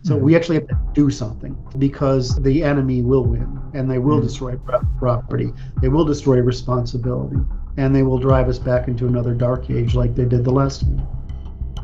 So we actually have to do something because the enemy will win and they will destroy property. They will destroy responsibility and they will drive us back into another dark age like they did the last one.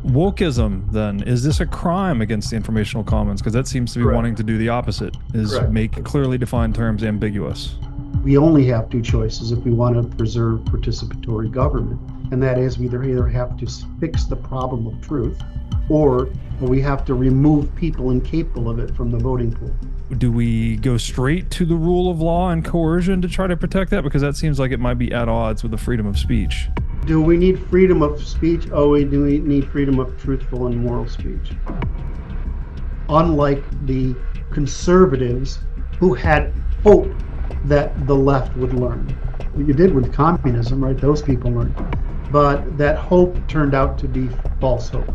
Wokeism, then, is this a crime against the informational commons? Because that seems to be wanting to do the opposite, is make clearly defined terms ambiguous. We only have two choices if we want to preserve participatory government, and that is we either have to fix the problem of truth or we have to remove people incapable of it from the voting pool. Do we go straight to the rule of law and coercion to try to protect that? Because that seems like it might be at odds with the freedom of speech. Do we need freedom of speech? Oh, we need freedom of truthful and moral speech. Unlike the conservatives who had hope that the left would learn. You did with communism, right? Those people learned. But that hope turned out to be false hope.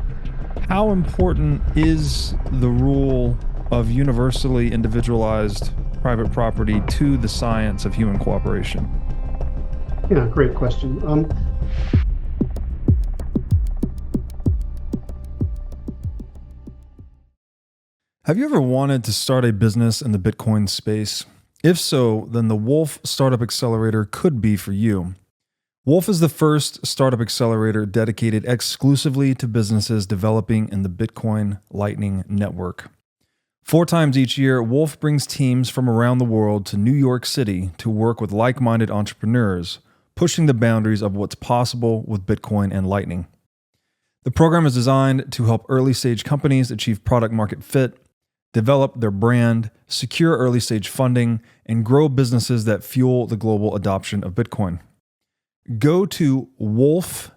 How important is the rule of universally individualized private property to the science of human cooperation? Yeah, great question. Have you ever wanted to start a business in the Bitcoin space? If so, then the WiM Startup Accelerator could be for you. WiM is the first startup accelerator dedicated exclusively to businesses developing in the Bitcoin Lightning Network. 4 times each year, WiM brings teams from around the world to New York City to work with like-minded entrepreneurs, pushing the boundaries of what's possible with Bitcoin and Lightning. The program is designed to help early-stage companies achieve product-market fit, develop their brand, secure early-stage funding, and grow businesses that fuel the global adoption of Bitcoin. Go to wolfnyc.com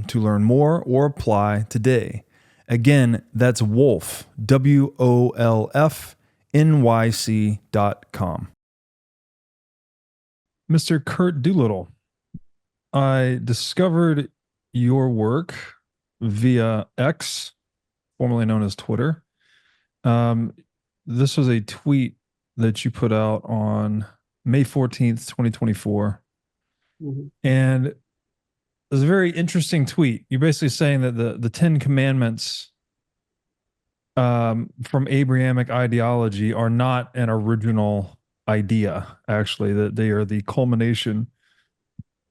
to learn more or apply today. Again, that's Wolf, WOLFNYC.com. Mr. Curt Doolittle, I discovered your work via X, formerly known as Twitter. This was a tweet that you put out on May 14th, 2024. And it was a very interesting tweet. You're basically saying that the 10 commandments from Abrahamic ideology are not an original idea, actually, that they are the culmination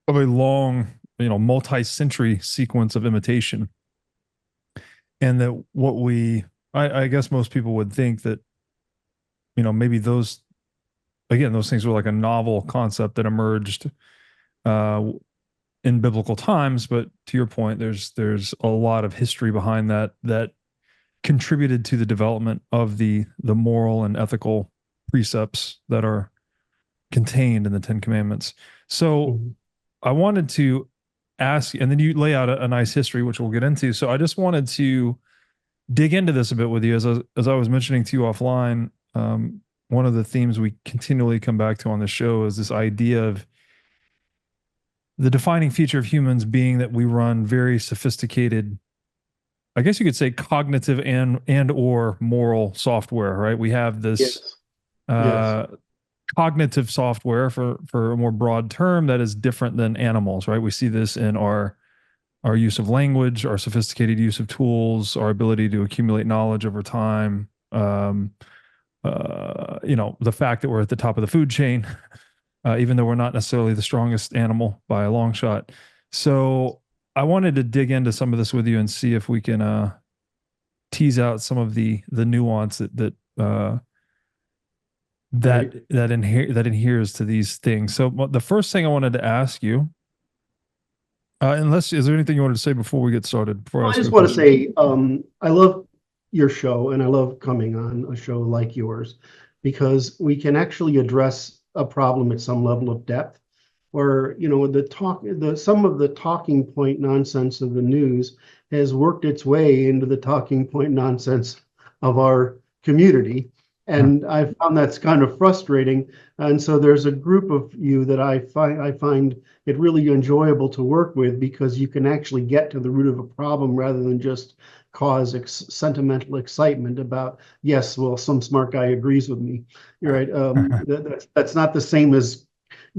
of a long, multi-century sequence of imitation. And that what I guess most people would think that, maybe those things were like a novel concept that emerged in biblical times. But to your point, there's a lot of history behind that contributed to the development of the moral and ethical precepts that are contained in the 10 Commandments. So I wanted to ask, and then you lay out a nice history, which we'll get into. So I just wanted to dig into this a bit with you. As I was mentioning to you offline, one of the themes we continually come back to on the show is this idea of the defining feature of humans being that we run very sophisticated, I guess you could say cognitive and or moral software, right? We have this cognitive software, for a more broad term, that is different than animals, right? We see this in our use of language, our sophisticated use of tools, our ability to accumulate knowledge over time. The fact that we're at the top of the food chain, even though we're not necessarily the strongest animal by a long shot. So I wanted to dig into some of this with you and see if we can tease out some of the nuance that adheres to these things. So the first thing I wanted to ask you, is there anything you wanted to say before we get started? I just want to say, I love your show and I love coming on a show like yours because we can actually address a problem at some level of depth, where some of the talking point nonsense of the news has worked its way into the talking point nonsense of our community. And I found that's kind of frustrating. And so there's a group of you that I find it really enjoyable to work with, because you can actually get to the root of a problem rather than just cause sentimental excitement about, yes, well, some smart guy agrees with me. You're right. That's not the same as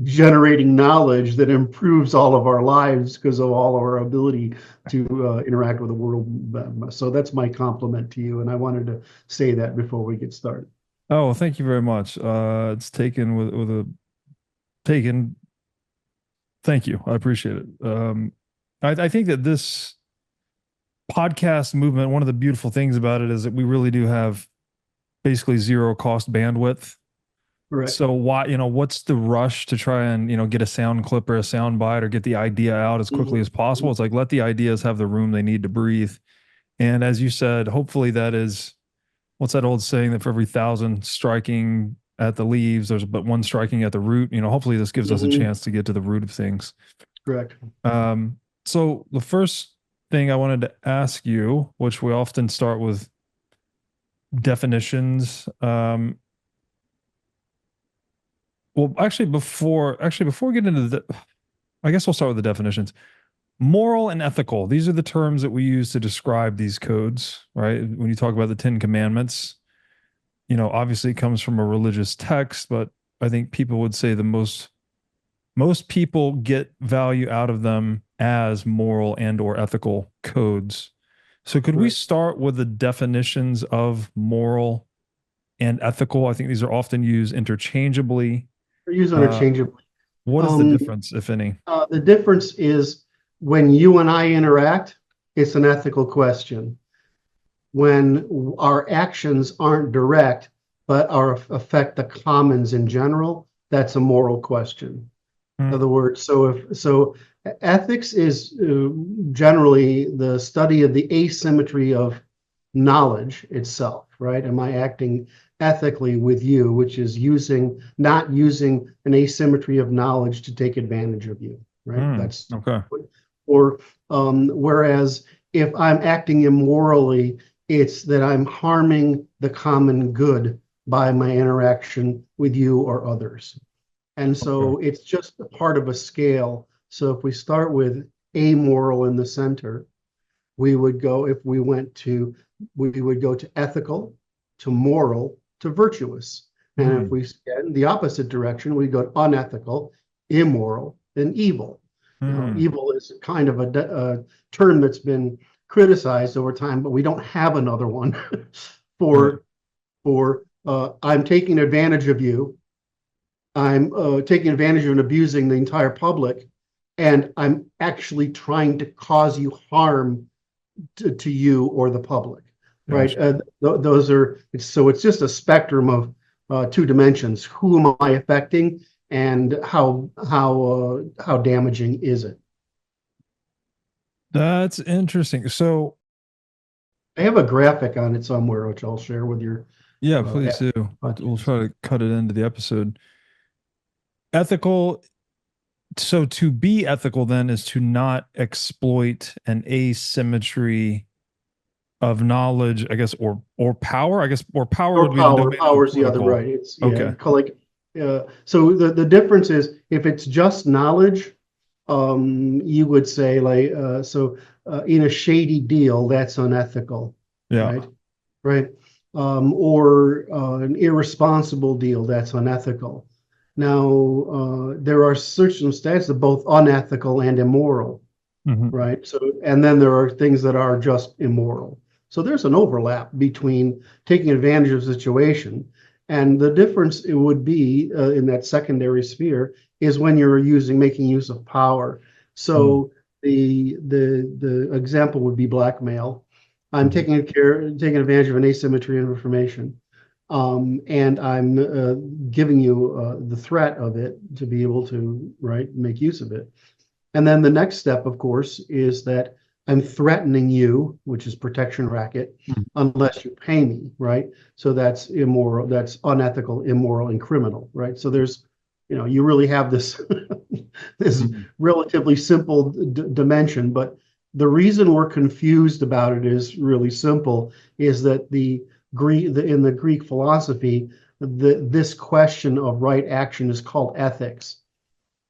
generating knowledge that improves all of our lives because of all of our ability to interact with the world. So that's my compliment to you, and I wanted to say that before we get started. Oh, thank you very much. It's taken with a taken. Thank you. I appreciate it. I think that this podcast movement, one of the beautiful things about it is that we really do have basically zero cost bandwidth. Correct. So what's the rush to try and, get a sound clip or a sound bite or get the idea out as quickly as possible? It's like, let the ideas have the room they need to breathe. And as you said, hopefully that is, what's that old saying that for every 1,000 striking at the leaves, there's but one striking at the root. Hopefully this gives us a chance to get to the root of things. Correct. So the first thing I wanted to ask you, which we often start with definitions. Well, before we get into I guess we'll start with the definitions. Moral and ethical. These are the terms that we use to describe these codes, right? When you talk about the 10 Commandments, obviously it comes from a religious text, but I think people would say most people get value out of them as moral and or ethical codes. So could we start with the definitions of moral and ethical? I think these are often used interchangeably. They're used interchangeably. What is the difference, if any? The difference is when you and I interact, it's an ethical question. When our actions aren't direct, but affect the commons in general, that's a moral question. In other words, so ethics is generally the study of the asymmetry of knowledge itself, right? Am I acting ethically with you, which is not using an asymmetry of knowledge to take advantage of you, right? That's okay. Or whereas if I'm acting immorally, it's that I'm harming the common good by my interaction with you or others. And so it's just a part of a scale. So if we start with amoral in the center, we would go to ethical, to moral, to virtuous. And if we get in the opposite direction, we go unethical, immoral, and evil. Evil is kind of a term that's been criticized over time, but we don't have another one for I'm taking advantage of you. I'm taking advantage of and abusing the entire public, and I'm actually trying to cause you harm to you or the public, right? Those are so it's just a spectrum of two dimensions. Who am I affecting, and how damaging is it? That's interesting. So I have a graphic on it somewhere, which I'll share with your. Yeah, please do. We'll try to cut it into the episode. Ethical. So to be ethical then is to not exploit an asymmetry of knowledge, I guess, or power. I guess, or power would be the domain of power's the other, right? It's so the difference is if it's just knowledge, you would say in a shady deal, that's unethical. Yeah. Right. Or an irresponsible deal, that's unethical. Now, there are circumstances of both unethical and immoral, right? So, and then there are things that are just immoral. So there's an overlap between taking advantage of a situation, and the difference it would be in that secondary sphere is when you're making use of power. So the example would be blackmail. I'm taking advantage of an asymmetry of information. And I'm giving you the threat of it to be able to make use of it. And then the next step, of course, is that I'm threatening you, which is protection racket, unless you pay me, right? So that's immoral, that's unethical, immoral, and criminal, right? So there's, you really have this relatively simple dimension, but the reason we're confused about it is really simple, is that in the Greek philosophy, this question of right action is called ethics,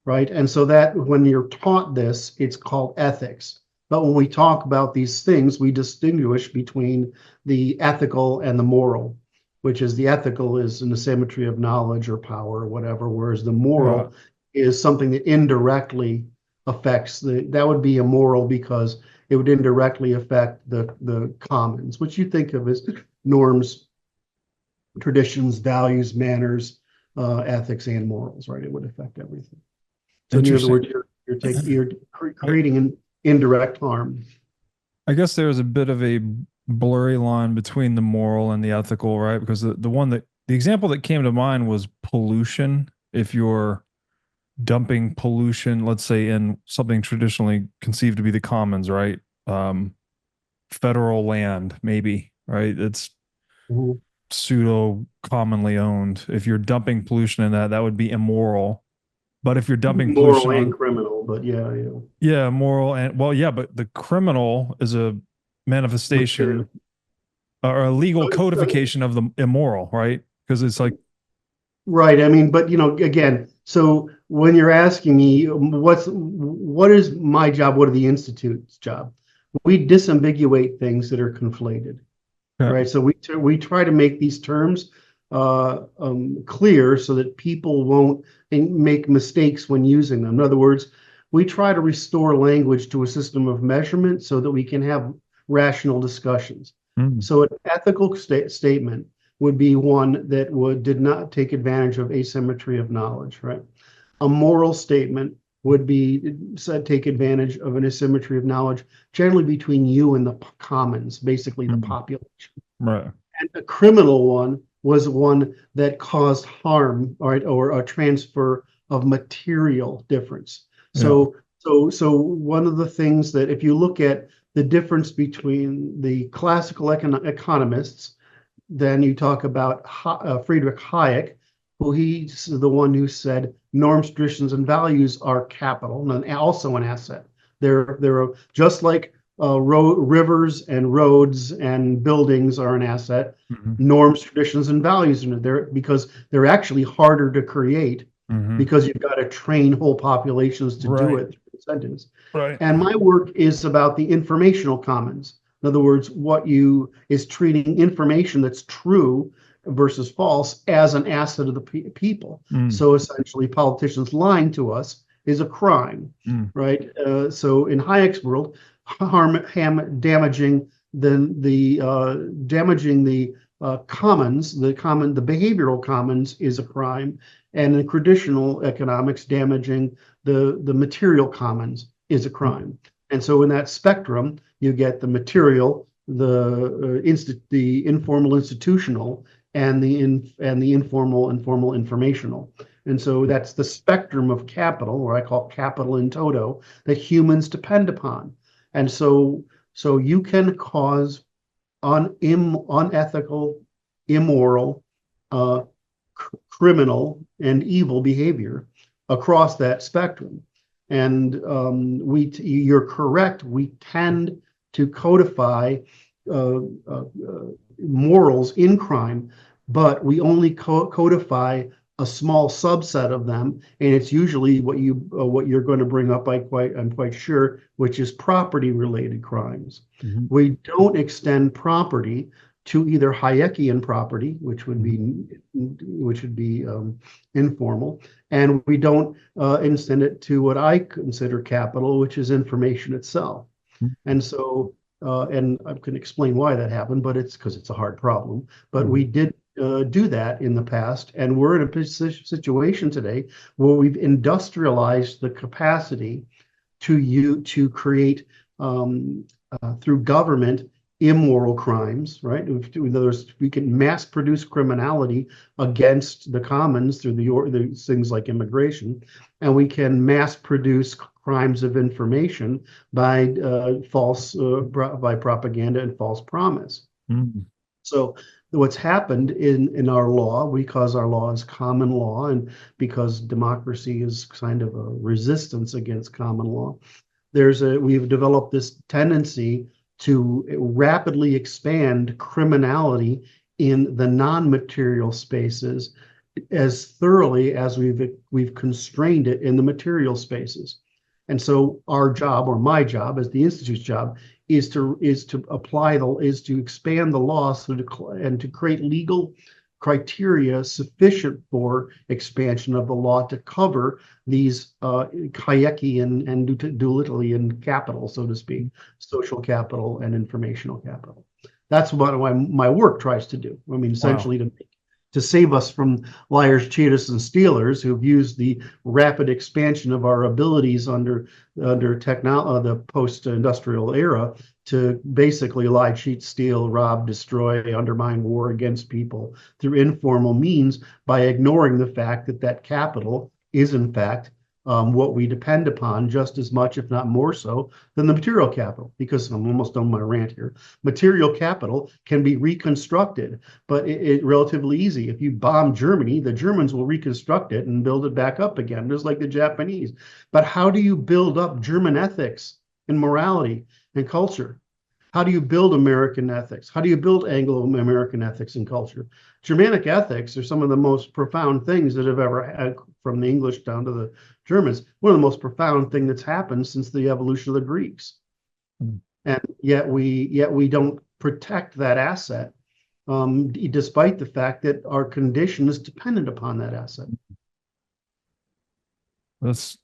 right? And so that when you're taught this, it's called ethics. But when we talk about these things, we distinguish between the ethical and the moral, which is the ethical is an asymmetry of knowledge or power or whatever, whereas the moral is something that indirectly affects that would be immoral because it would indirectly affect the commons, which you think of as norms, traditions, values, manners, ethics, and morals, right? It would affect everything. So in other words, you're creating an indirect harm. I guess there's a bit of a blurry line between the moral and the ethical, right? Because the example that came to mind was pollution. If you're dumping pollution, let's say in something traditionally conceived to be the commons, right? Federal land, maybe, right? It's pseudo commonly owned. If you're dumping pollution in that would be immoral. But if you're dumping pollution moral and criminal, but yeah, moral and but the criminal is a manifestation or a legal codification of the immoral, right? Because it's like right. I mean, but again, so when you're asking me what is my job, what are the Institute's job? We disambiguate things that are conflated, right? So we try to make these terms clear so that people won't make mistakes when using them. In other words, we try to restore language to a system of measurement so that we can have rational discussions. So an ethical statement would be one that did not take advantage of asymmetry of knowledge, right? A moral statement would be take advantage of an asymmetry of knowledge, generally between you and the commons, basically the population. Right. And a criminal one was one that caused harm, right, or a transfer of material difference. So one of the things that if you look at the difference between the classical economists, then you talk about Friedrich Hayek, who he's the one who said norms, traditions, and values are capital and also an asset. They're just like rivers and roads and buildings are an asset. Norms, traditions, and values are there because they're actually harder to create because you've got to train whole populations to do it through incentives. Right. And my work is about the informational commons. In other words, is treating information that's true versus false as an asset of the people. So essentially, politicians lying to us is a crime, right? So in Hayek's world, damaging the commons, the behavioral commons is a crime, and in traditional economics, damaging the material commons is a crime. And so in that spectrum, you get the material, the informal institutional, and the informal and formal informational. And so that's the spectrum of capital, or I call capital in toto, that humans depend upon. And so you can cause unethical, immoral, criminal, and evil behavior across that spectrum. And you're correct. We tend to codify morals in crime, but we only codify a small subset of them, and it's usually what you're going to bring up. I'm quite sure, which is property-related crimes. We don't extend property to either Hayekian property, which would be informal, and we don't extend it to what I consider capital, which is information itself. And so, and I can explain why that happened, but it's because it's a hard problem. But we did do that in the past, and we're in a situation today where we've industrialized the capacity to create through government immoral crimes, right? In other words, we can mass produce criminality against the commons through the things like immigration, and we can mass produce crimes of information by by propaganda and false promise. So what's happened in our law, because our law is common law, and because democracy is kind of a resistance against common law, we've developed this tendency to rapidly expand criminality in the non-material spaces as thoroughly as we've constrained it in the material spaces. And so our job, or my job as the Institute's job, is to expand the law and to create legal criteria sufficient for expansion of the law to cover these Hayekian and Doolittleian capital, so to speak, social capital and informational capital. That's what my work tries to do. I mean, essentially to save us from liars, cheaters, and stealers who've used the rapid expansion of our abilities under the post-industrial era to basically lie, cheat, steal, rob, destroy, undermine war against people through informal means by ignoring the fact that capital is in fact what we depend upon just as much, if not more so, than the material capital. Because I'm almost done my rant here. Material capital can be reconstructed, but it's relatively easy. If you bomb Germany, the Germans will reconstruct it and build it back up again, just like the Japanese. But how do you build up German ethics and morality and culture? How do you build American ethics? How do you build Anglo-American ethics and culture? Germanic ethics are some of the most profound things that have ever had, from the English down to the Germans, one of the most profound thing that's happened since the evolution of the Greeks. And yet we don't protect that asset, despite the fact that our condition is dependent upon that asset. That's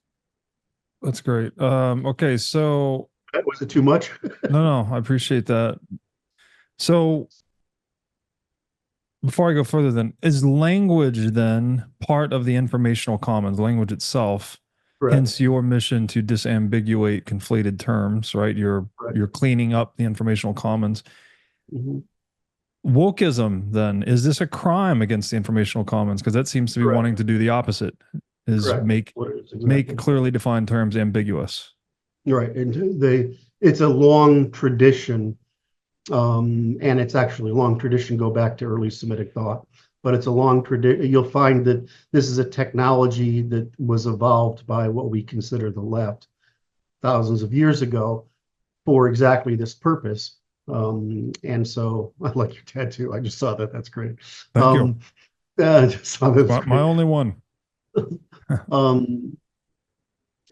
great. Okay, so was it too much? No, I appreciate that. So before I go further, then, is language then part of the informational commons, language itself? Correct. Hence your mission to disambiguate conflated terms, right? You're cleaning up the informational commons. Mm-hmm. Wokeism, then, is this a crime against the informational commons? Because that seems to be wanting to do the opposite, is make clearly defined terms ambiguous. Right, and it's a long tradition, and it's actually a long tradition go back to early Semitic thought, but it's a long tradition. You'll find that this is a technology that was evolved by what we consider the left thousands of years ago for exactly this purpose. And so I like your tattoo. I just saw that. That's great. Thank you. I just saw that. My only one.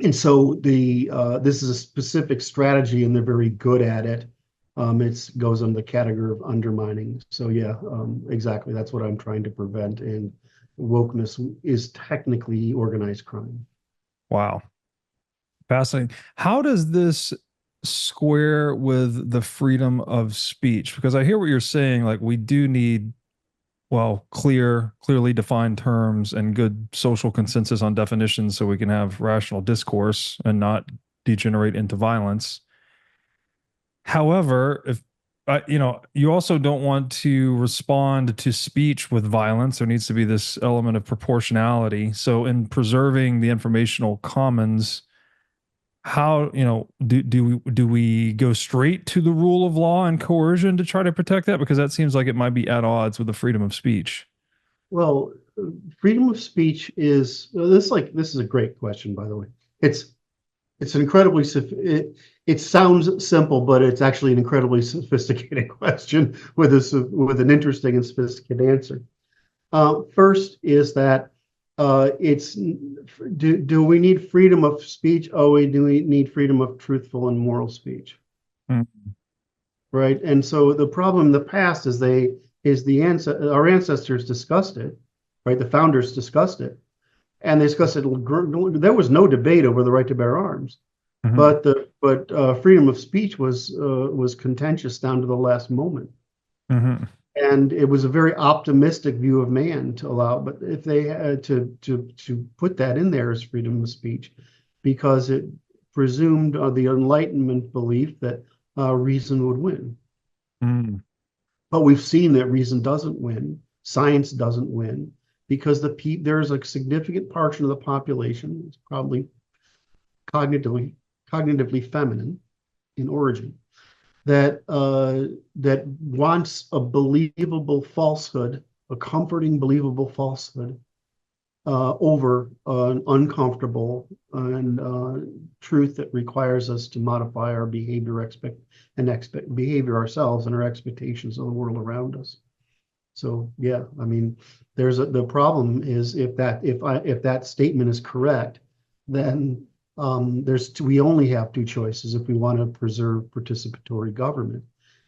And so this is a specific strategy, and they're very good at it. It goes under the category of undermining. So yeah, exactly. That's what I'm trying to prevent. And wokeness is technically organized crime. Wow. Fascinating. How does this square with the freedom of speech? Because I hear what you're saying, like we do need, well, clearly defined terms and good social consensus on definitions so we can have rational discourse and not degenerate into violence. However, if you also don't want to respond to speech with violence. There needs to be this element of proportionality. So in preserving the informational commons, how, do we go straight to the rule of law and coercion to try to protect that? Because that seems like it might be at odds with the freedom of speech. Well, freedom of speech is this is a great question, by the way. It's an incredibly it sounds simple, but it's actually an incredibly sophisticated question with an interesting and sophisticated answer. First is that do we need freedom of speech? Do we need freedom of truthful and moral speech? Mm-hmm. Right. And so the problem in the past is our ancestors discussed it, right? The founders discussed it, and they discussed it. There was no debate over the right to bear arms, mm-hmm. but freedom of speech was contentious down to the last moment. Mm-hmm. And it was a very optimistic view of man to allow, but if they had to put that in there as freedom of speech, because it presumed the Enlightenment belief that reason would win. Mm. But we've seen that reason doesn't win, science doesn't win, because there's a significant portion of the population, it's probably cognitively feminine in origin, that wants a believable falsehood, a comforting, believable falsehood, over an uncomfortable and truth that requires us to modify our behavior, behavior ourselves and our expectations of the world around us. So yeah, I mean, the problem is if that statement is correct, then we only have two choices if we want to preserve participatory government,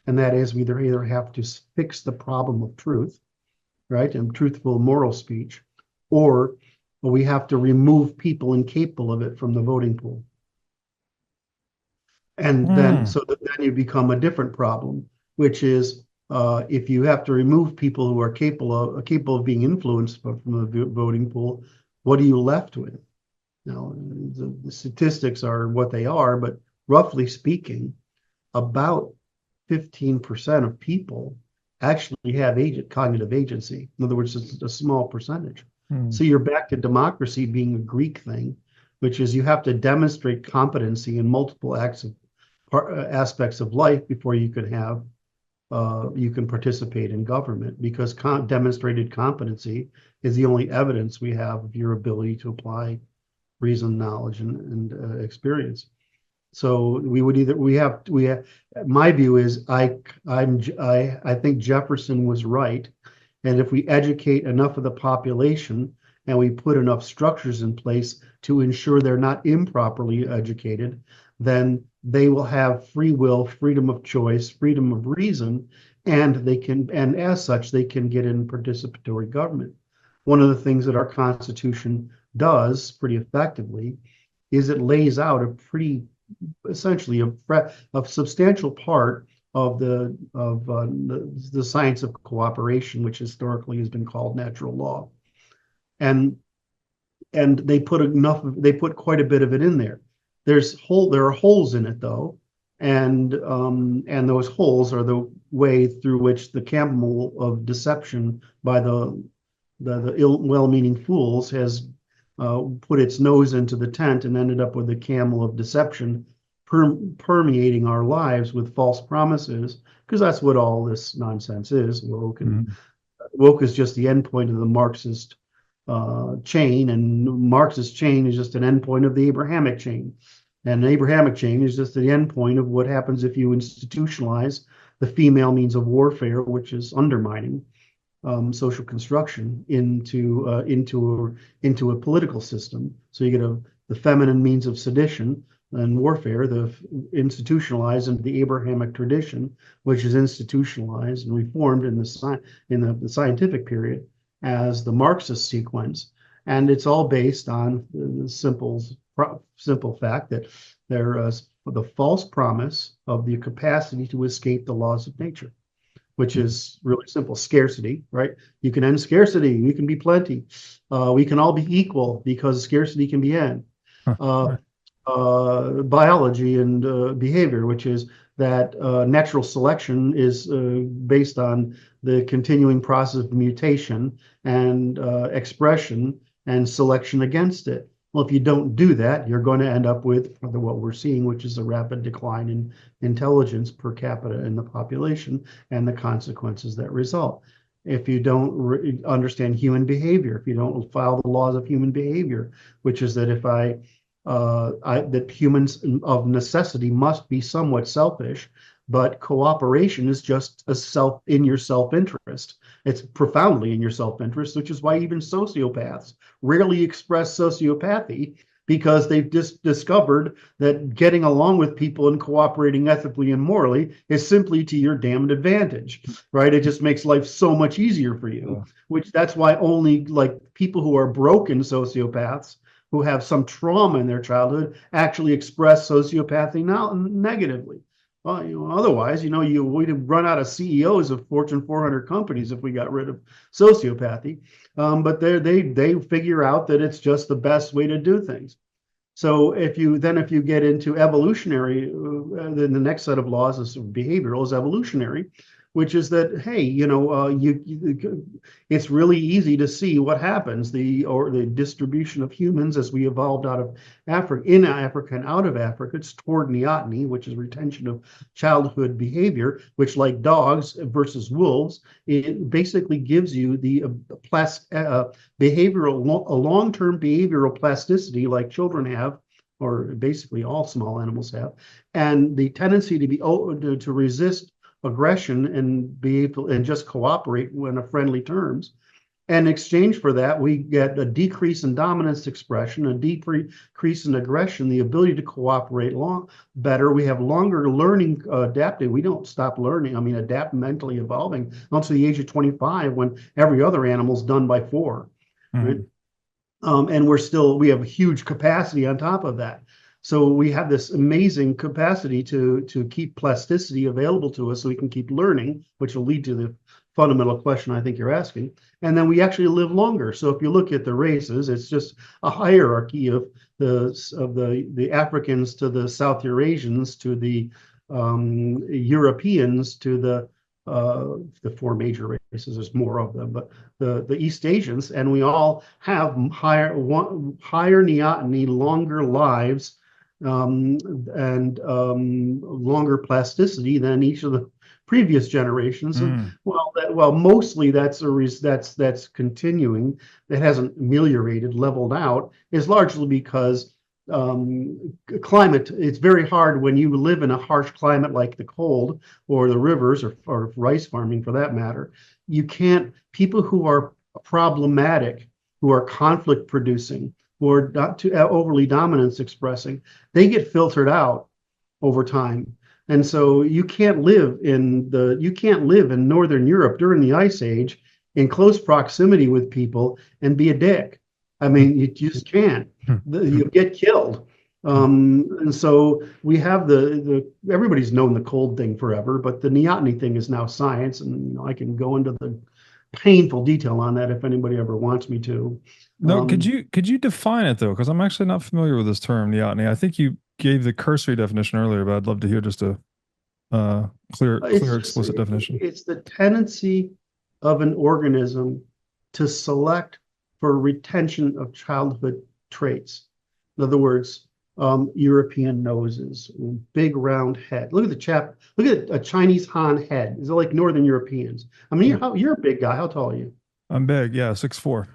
and that is we either have to fix the problem of truth, right? And truthful moral speech, or we have to remove people incapable of it from the voting pool. And then, so that then you become a different problem, which is if you have to remove people who are capable of being influenced from the voting pool, what are you left with? Now, the statistics are what they are, but roughly speaking, about 15% of people actually have cognitive agency. In other words, it's a small percentage. So you're back to democracy being a Greek thing, which is you have to demonstrate competency in multiple aspects of life before you can participate in government, because demonstrated competency is the only evidence we have of your ability to apply reason, knowledge, and experience. So my view is I think Jefferson was right, and if we educate enough of the population and we put enough structures in place to ensure they're not improperly educated, then they will have free will, freedom of choice, freedom of reason, and as such they can get in participatory government. One of the things that our Constitution does pretty effectively is it lays out essentially a substantial part of the science of cooperation, which historically has been called natural law, and they put quite a bit of it in there. There are holes in it though, and those holes are the way through which the camel of deception by the well-meaning fools has put its nose into the tent and ended up with a camel of deception permeating our lives with false promises, because that's what all this nonsense is. Woke is just the endpoint of the Marxist chain, and Marxist chain is just an endpoint of the Abrahamic chain. And the Abrahamic chain is just the endpoint of what happens if you institutionalize the female means of warfare, which is undermining social construction into a political system. So you get the feminine means of sedition and warfare, the institutionalized into the Abrahamic tradition, which is institutionalized and reformed in the scientific period as the Marxist sequence. And it's all based on the simple fact that there is the false promise of the capacity to escape the laws of nature, which is really simple. Scarcity, right? You can end scarcity. We can be plenty. We can all be equal because scarcity can be end. Biology and behavior, which is that natural selection is based on the continuing process of mutation and expression and selection against it. Well, if you don't do that, you're going to end up with what we're seeing, which is a rapid decline in intelligence per capita in the population and the consequences that result. If you don't understand human behavior, if you don't follow the laws of human behavior, which is that that humans of necessity must be somewhat selfish, but cooperation is just in your self-interest. It's profoundly in your self-interest, which is why even sociopaths rarely express sociopathy, because they've just discovered that getting along with people and cooperating ethically and morally is simply to your damned advantage, right? It just makes life so much easier for you, that's why only like people who are broken sociopaths who have some trauma in their childhood actually express sociopathy now negatively. Well, otherwise, we'd run out of CEOs of Fortune 400 companies if we got rid of sociopathy. But they figure out that it's just the best way to do things. So if you get into evolutionary, then the next set of laws is behavioral, is evolutionary, which is that, hey, it's really easy to see what happens, the distribution of humans as we evolved out of Africa, in Africa and out of Africa. It's toward neoteny, which is retention of childhood behavior, which, like dogs versus wolves, it basically gives you the long-term behavioral plasticity like children have, or basically all small animals have, and the tendency to resist aggression and be able and just cooperate on a friendly terms. And in exchange for that, we get a decrease in dominance expression, a decrease in aggression, the ability to cooperate better. We have longer learning adapting. We don't stop learning. I mean, adapt mentally evolving until the age of 25 when every other animal's done by 4, right? And we have a huge capacity on top of that. So we have this amazing capacity to keep plasticity available to us so we can keep learning, which will lead to the fundamental question I think you're asking. And then we actually live longer. So if you look at the races, it's just a hierarchy of the Africans to the South Eurasians to the Europeans to the 4 major races. There's more of them, but the East Asians, and we all have higher neoteny, longer lives, and longer plasticity than each of the previous generations. Mostly that's continuing. That hasn't ameliorated, leveled out, is largely because climate. It's very hard when you live in a harsh climate like the cold or the rivers or rice farming for that matter. You can't. People who are problematic, who are conflict producing, who are not too overly dominance expressing, they get filtered out over time. And so you can't live in Northern Europe during the Ice Age in close proximity with people and be a dick. I mean, you just can't. You get killed. And so we have everybody's known the cold thing forever, but the neoteny thing is now science, and I can go into the painful detail on that if anybody ever wants me to. No, could you define it though? Because I'm actually not familiar with this term, neoteny. I think you gave the cursory definition earlier, but I'd love to hear just a clear, explicit definition. It's the tendency of an organism to select for retention of childhood traits. In other words, European noses, big round head. Look at a Chinese Han head. Is it like Northern Europeans? I mean, you're a big guy. How tall are you? I'm big, yeah, 6'4".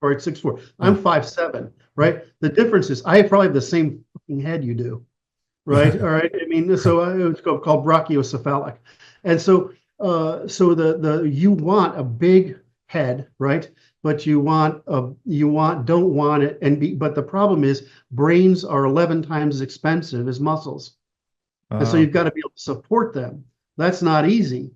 All right, 6'4". I'm 5'7", right? The difference is I probably have the same fucking head you do, right? All right. I mean, so it's called brachiocephalic. And so you want a big head, right? But don't want it. But the problem is brains are 11 times as expensive as muscles. And so you've got to be able to support them. That's not easy,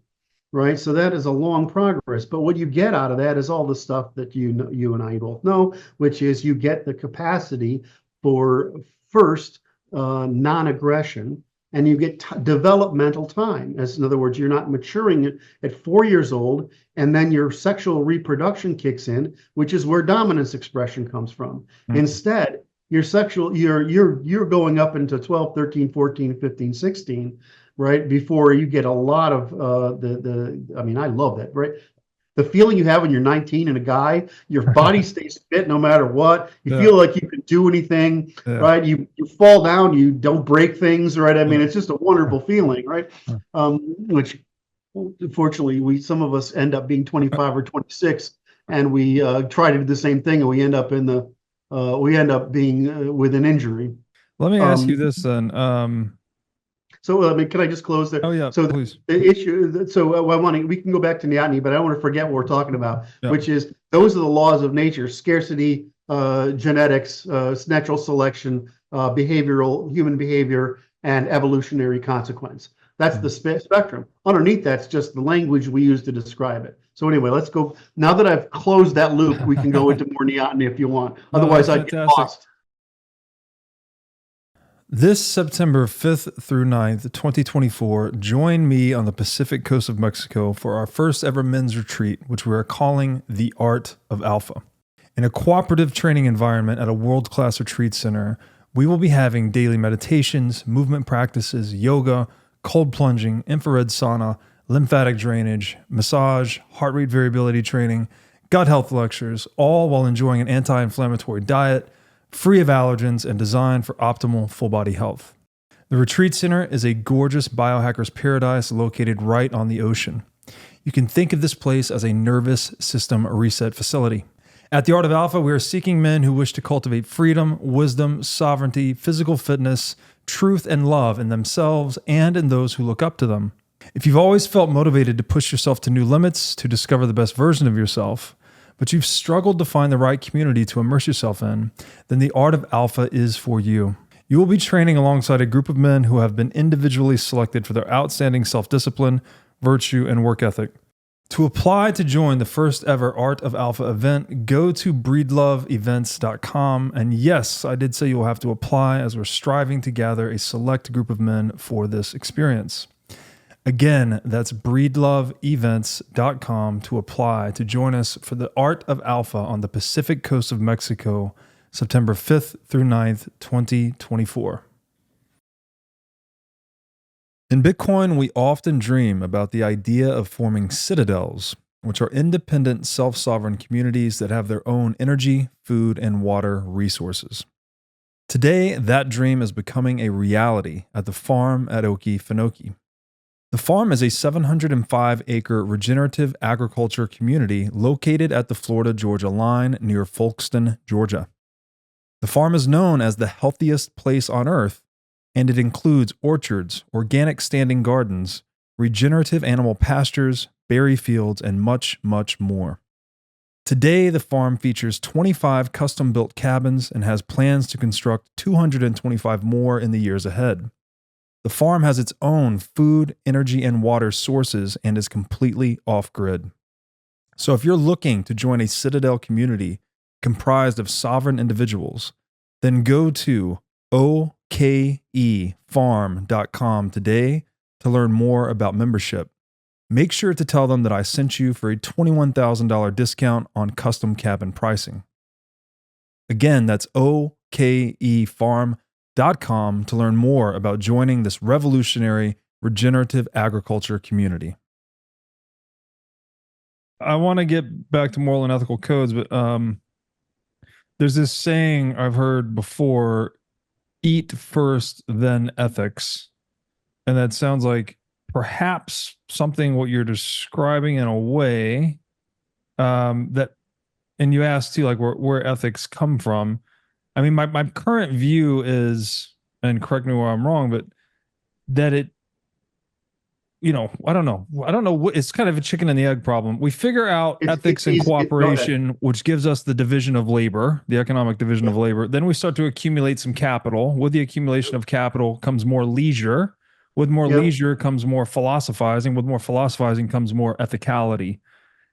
right? So that is a long progress. But what you get out of that is all the stuff that you and I both know, which is you get the capacity for first non-aggression, and you get developmental time. In other words, you're not maturing at 4 years old, and then your sexual reproduction kicks in, which is where dominance expression comes from. Mm-hmm. Instead, you're going up into 12, 13, 14, 15, 16, right? Before you get a lot of I mean, I love that, right? The feeling you have when you're 19 and a guy, your body stays fit no matter what. You feel like you can do anything, right? You fall down, you don't break things, right? I mean, it's just a wonderful feeling, right? Which, unfortunately, some of us end up being 25 or 26, and we try to do the same thing, and we end up being with an injury. Let me ask you this then. So, I mean, can I just close there? Oh, yeah, so please. The issue, so we can go back to neoteny, but I don't want to forget what we're talking about, which is those are the laws of nature: scarcity, genetics, natural selection, human behavior, and evolutionary consequence. That's the spectrum. Underneath that's just the language we use to describe it. So anyway, let's go. Now that I've closed that loop, we can go into more neoteny if you want. Otherwise, I'd get lost. This September 5th through 9th, 2024, join me on the Pacific coast of Mexico for our first ever men's retreat, which we are calling The Art of Alpha. In a cooperative training environment at a world-class retreat center, we will be having daily meditations, movement practices, yoga, cold plunging, infrared sauna, lymphatic drainage, massage, heart rate variability training, gut health lectures, all while enjoying an anti-inflammatory diet, free of allergens, and designed for optimal full body health. The retreat center is a gorgeous biohacker's paradise located right on the ocean. You can think of this place as a nervous system reset facility. At the Art of Alpha, we are seeking men who wish to cultivate freedom, wisdom, sovereignty, physical fitness, truth, and love in themselves and in those who look up to them. If you've always felt motivated to push yourself to new limits, to discover the best version of yourself, but you've struggled to find the right community to immerse yourself in, then the Art of Alpha is for you. You will be training alongside a group of men who have been individually selected for their outstanding self-discipline, virtue, and work ethic. To apply to join the first ever Art of Alpha event, go to breedloveevents.com. And yes, I did say you will have to apply, as we're striving to gather a select group of men for this experience. Again, that's breedloveevents.com to apply to join us for the Art of Alpha on the Pacific coast of Mexico, September 5th through 9th, 2024. In Bitcoin, we often dream about the idea of forming citadels, which are independent, self-sovereign communities that have their own energy, food, and water resources. Today, that dream is becoming a reality at the farm at Okefenokee. The farm is a 705-acre regenerative agriculture community located at the Florida-Georgia line near Folkston, Georgia. The farm is known as the healthiest place on earth, and it includes orchards, organic standing gardens, regenerative animal pastures, berry fields, and much, much more. Today, the farm features 25 custom-built cabins and has plans to construct 225 more in the years ahead. The farm has its own food, energy, and water sources and is completely off-grid. So if you're looking to join a Citadel community comprised of sovereign individuals, then go to okefarm.com today to learn more about membership. Make sure to tell them that I sent you for a $21,000 discount on custom cabin pricing. Again, that's okefarm.com to learn more about joining this revolutionary regenerative agriculture community. I want to get back to moral and ethical codes, but there's this saying I've heard before, eat first, then ethics. And that sounds like perhaps something what you're describing in a way that, and you asked too, like where ethics come from. I mean, my current view is, and correct me where I'm wrong, but that it, I don't know. It's kind of a chicken and the egg problem. We figure out ethics and cooperation, which gives us the division of labor, the economic division of labor. Then we start to accumulate some capital. With the accumulation of capital comes more leisure. With more leisure comes more philosophizing. With more philosophizing comes more ethicality.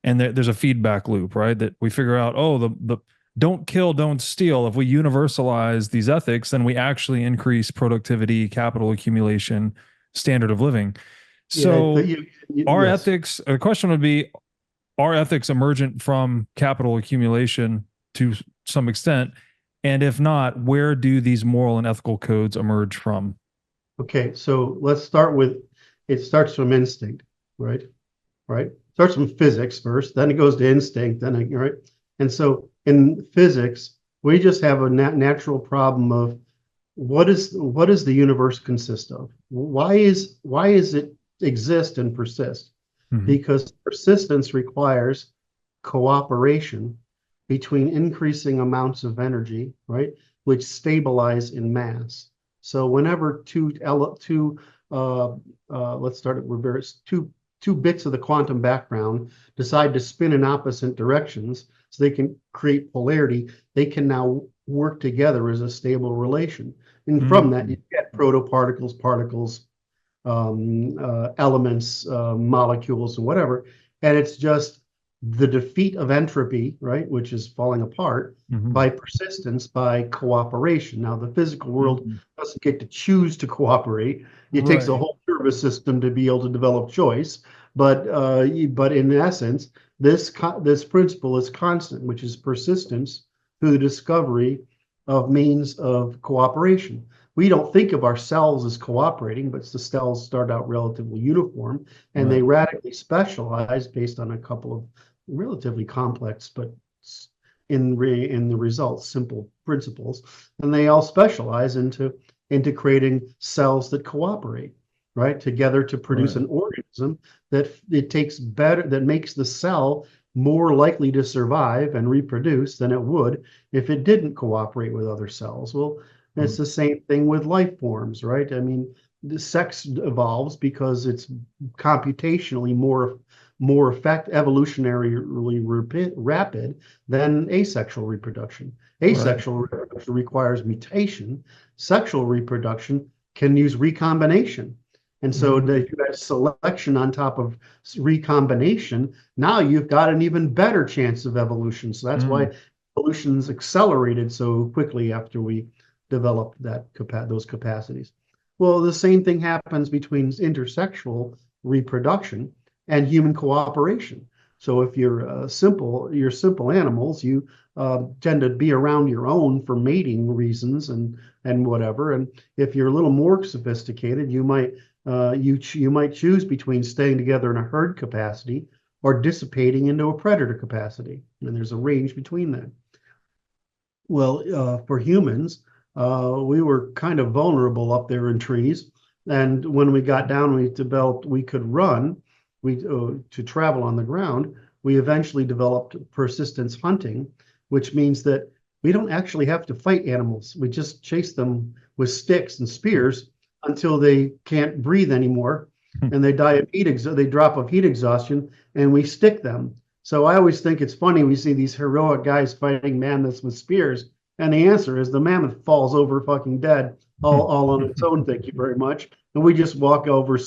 And there's a feedback loop, right? That we figure out, the don't kill, don't steal. If we universalize these ethics, then we actually increase productivity, capital accumulation, standard of living. So our ethics, the question would be, are ethics emergent from capital accumulation to some extent? And if not, where do these moral and ethical codes emerge from? Okay, so let's start with, it starts from instinct, right? Starts from physics first, then it goes to instinct, right? And so in physics, we just have a natural problem of what does the universe consist of? Why is it exist and persist? Mm-hmm. Because persistence requires cooperation between increasing amounts of energy, right, which stabilize in mass. So whenever two bits of the quantum background decide to spin in opposite directions so they can create polarity, they can now work together as a stable relation. And from that, you get protoparticles, particles, elements, molecules, and whatever. And it's just the defeat of entropy, right, which is falling apart, by persistence, by cooperation. Now, the physical world doesn't get to choose to cooperate. It takes a whole nervous system to be able to develop choice. But in essence, this principle is constant, which is persistence through the discovery of means of cooperation. We don't think of ourselves as cooperating, but the cells start out relatively uniform, and they radically specialize based on a couple of relatively complex, but in the results, simple principles. And they all specialize into creating cells that cooperate, right, together to produce an organism that makes the cell more likely to survive and reproduce than it would if it didn't cooperate with other cells. Well, it's the same thing with life forms, right? I mean, the sex evolves because it's computationally more more evolutionarily rapid than asexual reproduction. Asexual reproduction requires mutation. Sexual reproduction can use recombination. And so if you have selection on top of recombination, now you've got an even better chance of evolution. So that's why evolution's accelerated so quickly after we developed those capacities. Well, the same thing happens between intersexual reproduction and human cooperation. So if you're simple animals, you tend to be around your own for mating reasons and whatever. And if you're a little more sophisticated, you might choose between staying together in a herd capacity or dissipating into a predator capacity. And there's a range between that. Well, for humans, we were kind of vulnerable up there in trees. And when we got down, we developed, we could run, to travel on the ground. We eventually developed persistence hunting, which means that we don't actually have to fight animals. We just chase them with sticks and spears until they can't breathe anymore, and they die of they drop of heat exhaustion, and we stick them. So I always think it's funny, we see these heroic guys fighting mammoths with spears, and the answer is the mammoth falls over fucking dead, all on its own, thank you very much. And we just walk over,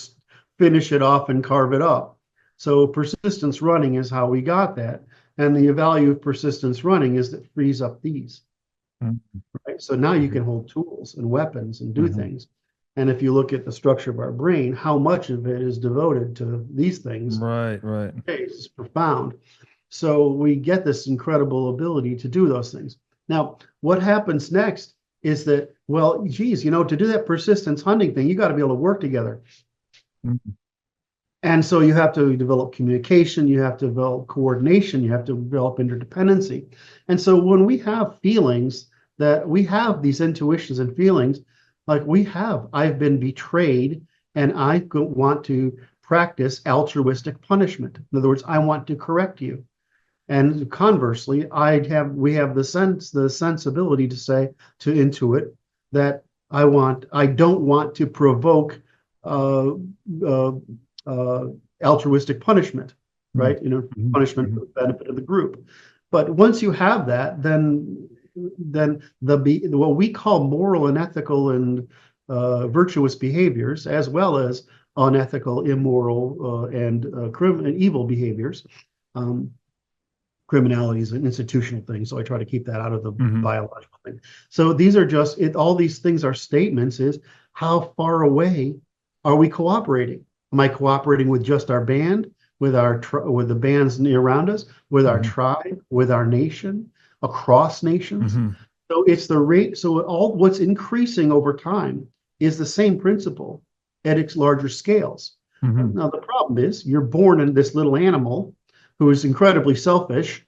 finish it off, and carve it up. So persistence running is how we got that. And the value of persistence running is that it frees up these. Right? So now you can hold tools and weapons and do things. And if you look at the structure of our brain, how much of it is devoted to these things? Right. It's profound. So we get this incredible ability to do those things. Now, what happens next is that, well, geez, to do that persistence hunting thing, you got to be able to work together. And so you have to develop communication, you have to develop coordination, you have to develop interdependency. And so when we have feelings, that we have these intuitions and feelings, like I've been betrayed and I want to practice altruistic punishment. In other words, I want to correct you. And conversely, we have the sensibility to intuit that I don't want to provoke altruistic punishment, right? Punishment for the benefit of the group. But once you have that, then what we call moral and ethical and virtuous behaviors, as well as unethical, immoral, and evil behaviors. Criminality is an institutional thing, so I try to keep that out of the biological thing. So these are just all these things are statements. Is how far away are we cooperating? Am I cooperating with just our band, with the bands around us, with our tribe, with our nation, across nations? So it's the rate. So what's increasing over time is the same principle at its larger scales. Now the problem is you're born in this little animal who is incredibly selfish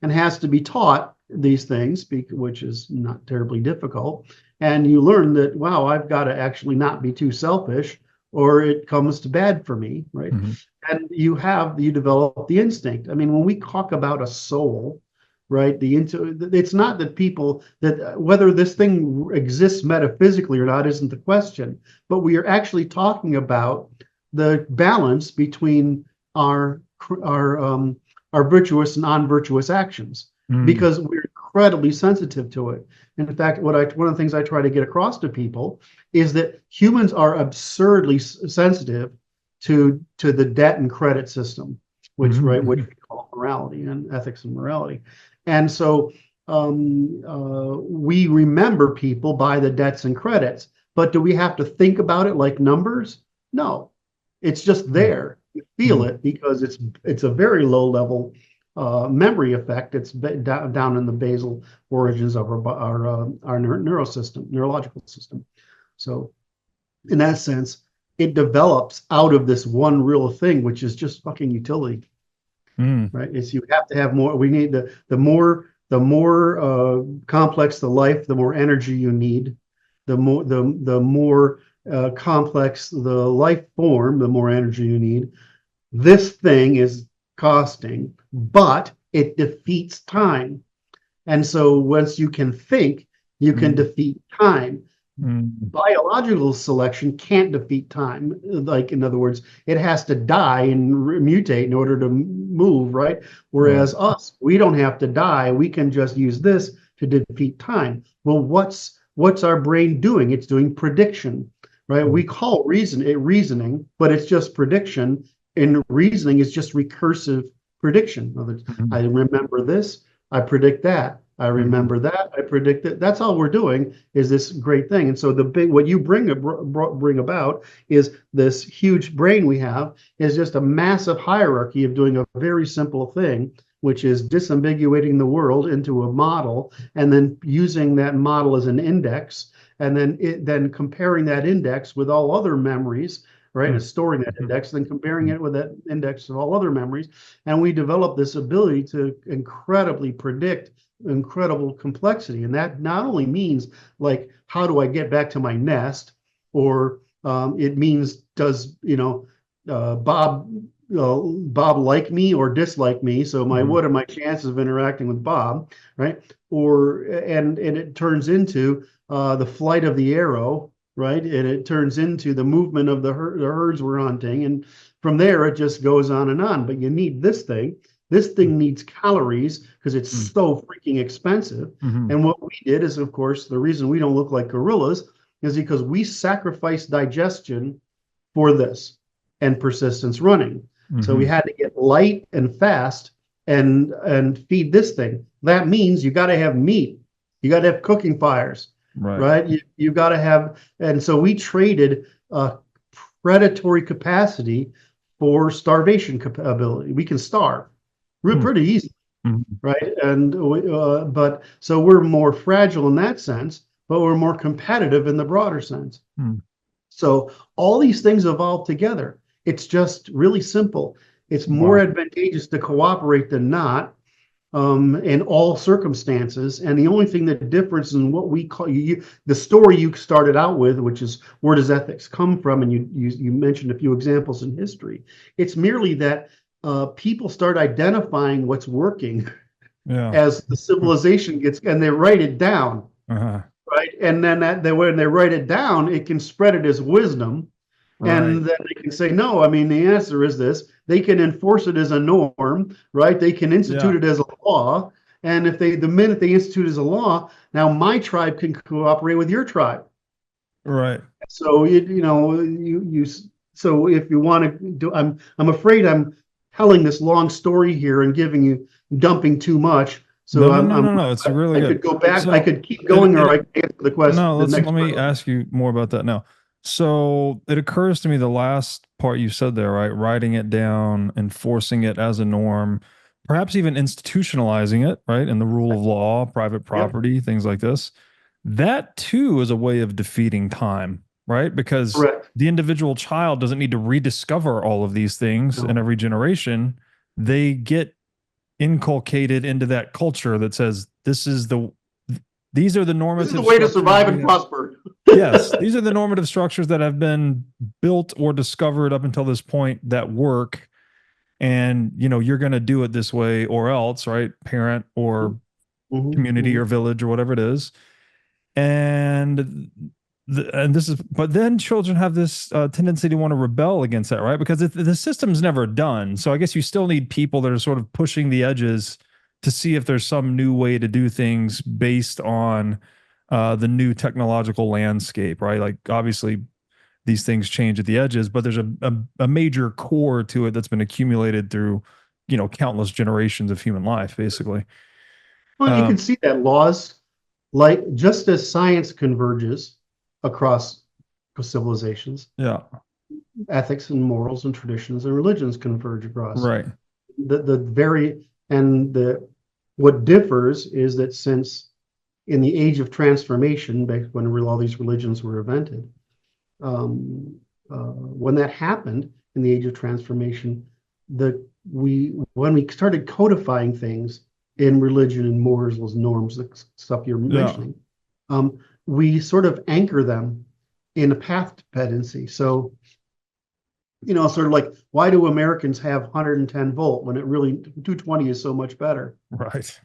and has to be taught these things, which is not terribly difficult. And you learn that, wow, I've got to actually not be too selfish, or it comes to bad for me, right? And you develop the instinct. I mean, when we talk about a soul, right? It's not that whether this thing exists metaphysically or not isn't the question, but we are actually talking about the balance between our virtuous and non-virtuous actions, because we're incredibly sensitive to it. And in fact, one of the things I try to get across to people is that humans are absurdly sensitive to the debt and credit system, which we call morality and ethics and morality. And so we remember people by the debts and credits, but do we have to think about it like numbers? No, it's just there. You feel it because it's a very low level memory effect. It's down in the basal origins of our neurological system. So in that sense, it develops out of this one real thing, which is just fucking utility. Right? It's you have to have more. We need the more complex the life, the more energy you need. The more complex the life form, the more energy you need. This thing is costing, but it defeats time. And so once you can think, you can defeat time. Biological selection can't defeat time. Like, in other words, it has to die and mutate in order to move, right? Whereas us, we don't have to die. We can just use this to defeat time. Well, what's our brain doing? It's doing prediction, right? We call reasoning, but it's just prediction. And reasoning is just recursive prediction. In other words, I remember this, I predict that. I remember that. I predict it. That's all we're doing is this great thing. And so what you bring about is this huge brain we have is just a massive hierarchy of doing a very simple thing, which is disambiguating the world into a model and then using that model as an index and then comparing that index with all other memories, right? And storing that index, then comparing it with that index of all other memories. And we develop this ability to incredibly predict incredible complexity. And that not only means like, how do I get back to my nest? Or it means, does, Bob like me or dislike me? So what are my chances of interacting with Bob, right? And it turns into the flight of the arrow, right? And it turns into the movement of the herds we're hunting. And from there, it just goes on and on. But you need this thing. This thing needs calories because it's so freaking expensive. And what we did is, of course, the reason we don't look like gorillas is because we sacrificed digestion for this and persistence running. So we had to get light and fast and feed this thing. That means you got to have meat. You got to have cooking fires, right? You got to have, and so we traded predatory capacity for starvation ability. We can starve. We're pretty easy, right? And but so we're more fragile in that sense, but we're more competitive in the broader sense. So all these things evolve together. It's just really simple. It's more advantageous to cooperate than not in all circumstances. And the only thing that differs in what we call the story you started out with, which is where does ethics come from? And you mentioned a few examples in history. It's merely that people start identifying what's working as the civilization gets, and they write it down, right? And then when they write it down, it can spread it as wisdom, and then they can say, no, I mean, the answer is this. They can enforce it as a norm, right? They can institute it as a law, and the minute they institute it as a law, now my tribe can cooperate with your tribe, right? So so if you want to do, I'm afraid I'm telling this long story here and dumping too much. So no. It's really good. I could go back. So, I could keep going, or I could answer the question. No, let me ask you more about that now. So it occurs to me the last part you said there, right? Writing it down, enforcing it as a norm, perhaps even institutionalizing it, right? In the rule of law, private property, things like this. That too is a way of defeating time, right? Because the individual child doesn't need to rediscover all of these things in every generation. They get inculcated into that culture that says these are the normative. This is the way to survive and prosper. Yes, these are the normative structures that have been built or discovered up until this point that work, and you're going to do it this way or else, right? Parent or community or village or whatever it is, and but then children have this tendency to want to rebel against that, right? Because the system's never done. So I guess you still need people that are sort of pushing the edges to see if there's some new way to do things based on the new technological landscape, right? Like obviously these things change at the edges, but there's a major core to it that's been accumulated through, countless generations of human life, basically. Well, you can see that laws, like just as science converges across civilizations, ethics and morals and traditions and religions converge across. Right. What differs is that since in the age of transformation, back when all these religions were invented, when that happened in the age of transformation, when we started codifying things in religion and morals, norms, the stuff you're mentioning, we sort of anchor them in a path dependency. So, sort of like, why do Americans have 110 volt when it really 220 is so much better? Right.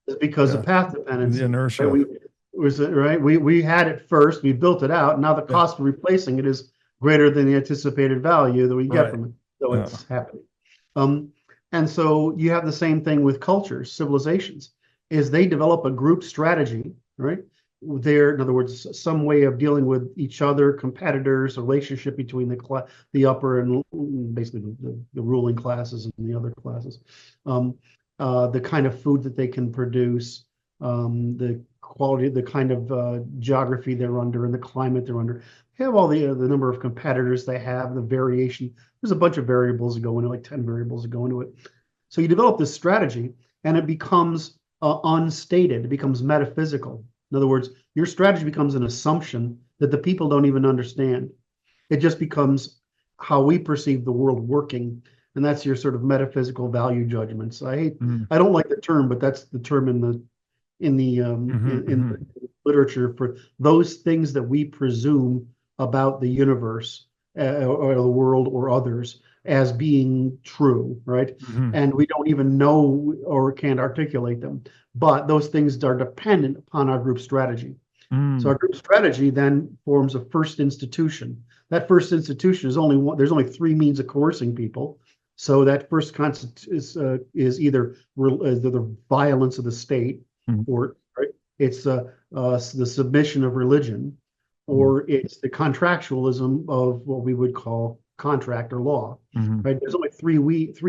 It's because of path dependency. The inertia. Was it right? We had it first, we built it out. Now the cost of replacing it is greater than the anticipated value that we get from it. So it's happening. And so you have the same thing with cultures, civilizations, is they develop a group strategy, right? In other words, some way of dealing with each other, competitors, relationship between the upper and basically the ruling classes and the other classes, the kind of food that they can produce, the quality, the kind of geography they're under and the climate they're under. They have all the number of competitors they have, the variation. There's a bunch of variables that go into it, like 10 variables that go into it. So you develop this strategy and it becomes unstated. It becomes metaphysical. In other words, your strategy becomes an assumption that the people don't even understand. It just becomes how we perceive the world working. And that's your sort of metaphysical value judgments. I don't like the term, but that's the term in the literature for those things that we presume about the universe or the world or others as being true, right? And we don't even know or can't articulate them. But those things are dependent upon our group strategy. So our group strategy then forms a first institution. That first institution is only one. There's only three means of coercing people. So that first concept is either the violence of the state, or right, it's the submission of religion, or it's the contractualism of what we would call contract or law. Right? There's only three